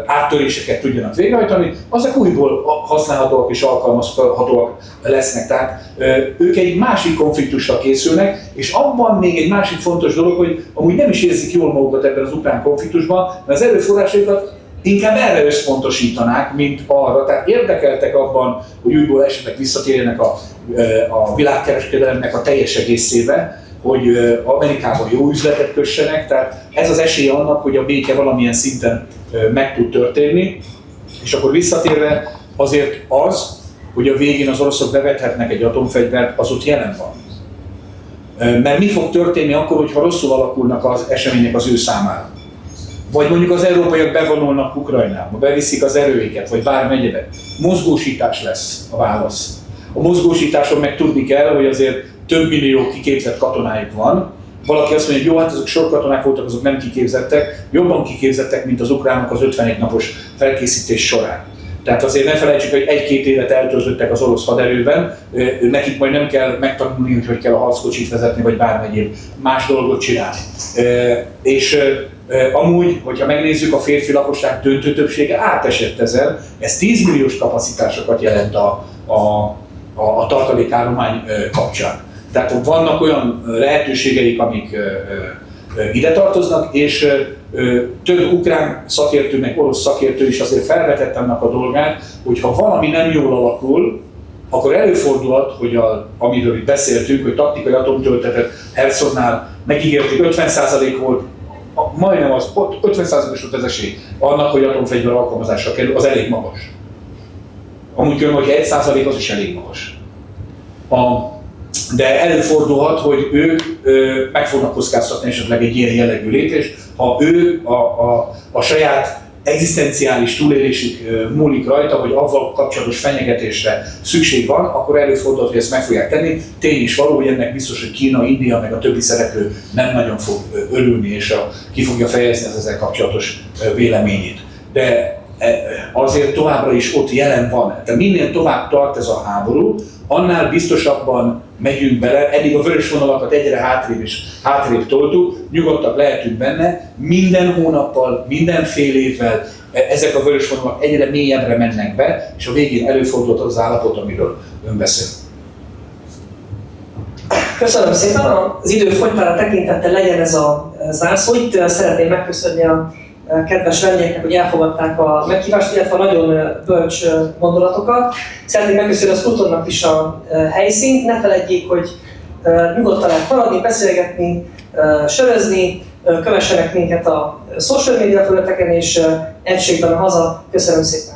áttöréseket tudjanak végrehajtani, azok újból használhatóak és alkalmazhatóak lesznek. Tehát ők egy másik konfliktusra készülnek, és abban még egy másik fontos dolog, hogy amúgy nem is érzik jól magukat ebben az ukrán konfliktusban, mert az erőforrásaikat inkább erre összpontosítanák, mint arra. Tehát érdekeltek abban, hogy újból esetleg visszatérjenek a világkereskedelemnek a teljes egészébe, hogy Amerikában jó üzletet kössenek, tehát ez az esély annak, hogy a béke valamilyen szinten meg tud történni. És akkor visszatérve azért az, hogy a végén az oroszok bevethetnek egy atomfegyvert, az ott jelen van. Mert mi fog történni akkor, hogyha rosszul alakulnak az események az ő számára? Vagy mondjuk az európaiak bevonulnak Ukrajnába, beviszik az erőiket, vagy bármi egyebet. Mozgósítás lesz a válasz. A mozgósításon meg tudni kell, hogy azért több millió kiképzett katonájuk van. Valaki azt mondja, hogy jó, hát azok sorkatonák voltak, azok nem kiképzettek, jobban kiképzettek, mint az ukránok az 51 napos felkészítés során. Tehát azért ne felejtsük, hogy 1-2 évet eltöltöttek az orosz haderőben, nekik majd nem kell megtanulni, hogy kell a harckocsit vezetni, vagy bármi egyéb más dolgot csinálni. És amúgy, hogyha megnézzük, a férfi lakosság döntő többsége átesett ezen, ez 10 milliós kapacitásokat jelent a tartalékállomány kapcsán. Tehát vannak olyan lehetőségeik, amik ide tartoznak, és több ukrán szakértő, meg orosz szakértő is azért felvetett annak a dolgát, hogy ha valami nem jól alakul, akkor előfordulhat, hogy amiről itt beszéltünk, hogy taktikai atomtöltetet Hersonnál megígérték, 50% volt, majdnem az, 50%-os volt az esély annak, hogy atomfegyver alkalmazásra kerül, az elég magas. Amúgy különben, hogy 1% az is elég magas. De előfordulhat, hogy ők meg fognak kockáztatni esetleg egy ilyen jellegű lépést, ha ők a saját egzisztenciális túlélésük múlik rajta, hogy avval kapcsolatos fenyegetésre szükség van, akkor előfordulhat, hogy ezt meg fogják tenni. Tény is való, hogy ennek biztos, hogy Kína, India, meg a többi szereplő nem nagyon fog örülni, és ki fogja fejezni az ezzel kapcsolatos véleményét. De azért továbbra is ott jelen van. De minél tovább tart ez a háború, annál biztosabban megyünk bele, eddig a vörös vonalakat egyre hátrébb és hátrébb toltuk, nyugodtak lehetünk benne, minden hónappal, minden fél évvel ezek a vörös vonalak egyre mélyebbre mennek be, és a végén előfordult az állapot, amiről ön beszél. Köszönöm szépen, az idő fogytára tekintettel legyen ez a zárszó. Itt szeretném megköszönni a kedves vendégeknek, hogy elfogadták a meghívást, illetve a nagyon bölcs gondolatokat. Szeretném megköszönni az Plutonnak is a helyszínt. Ne feledjék, hogy nyugodtan lehet maradni, beszélgetni, sörözni, kövessenek minket a social media felületeken, és egységben haza. Köszönöm szépen!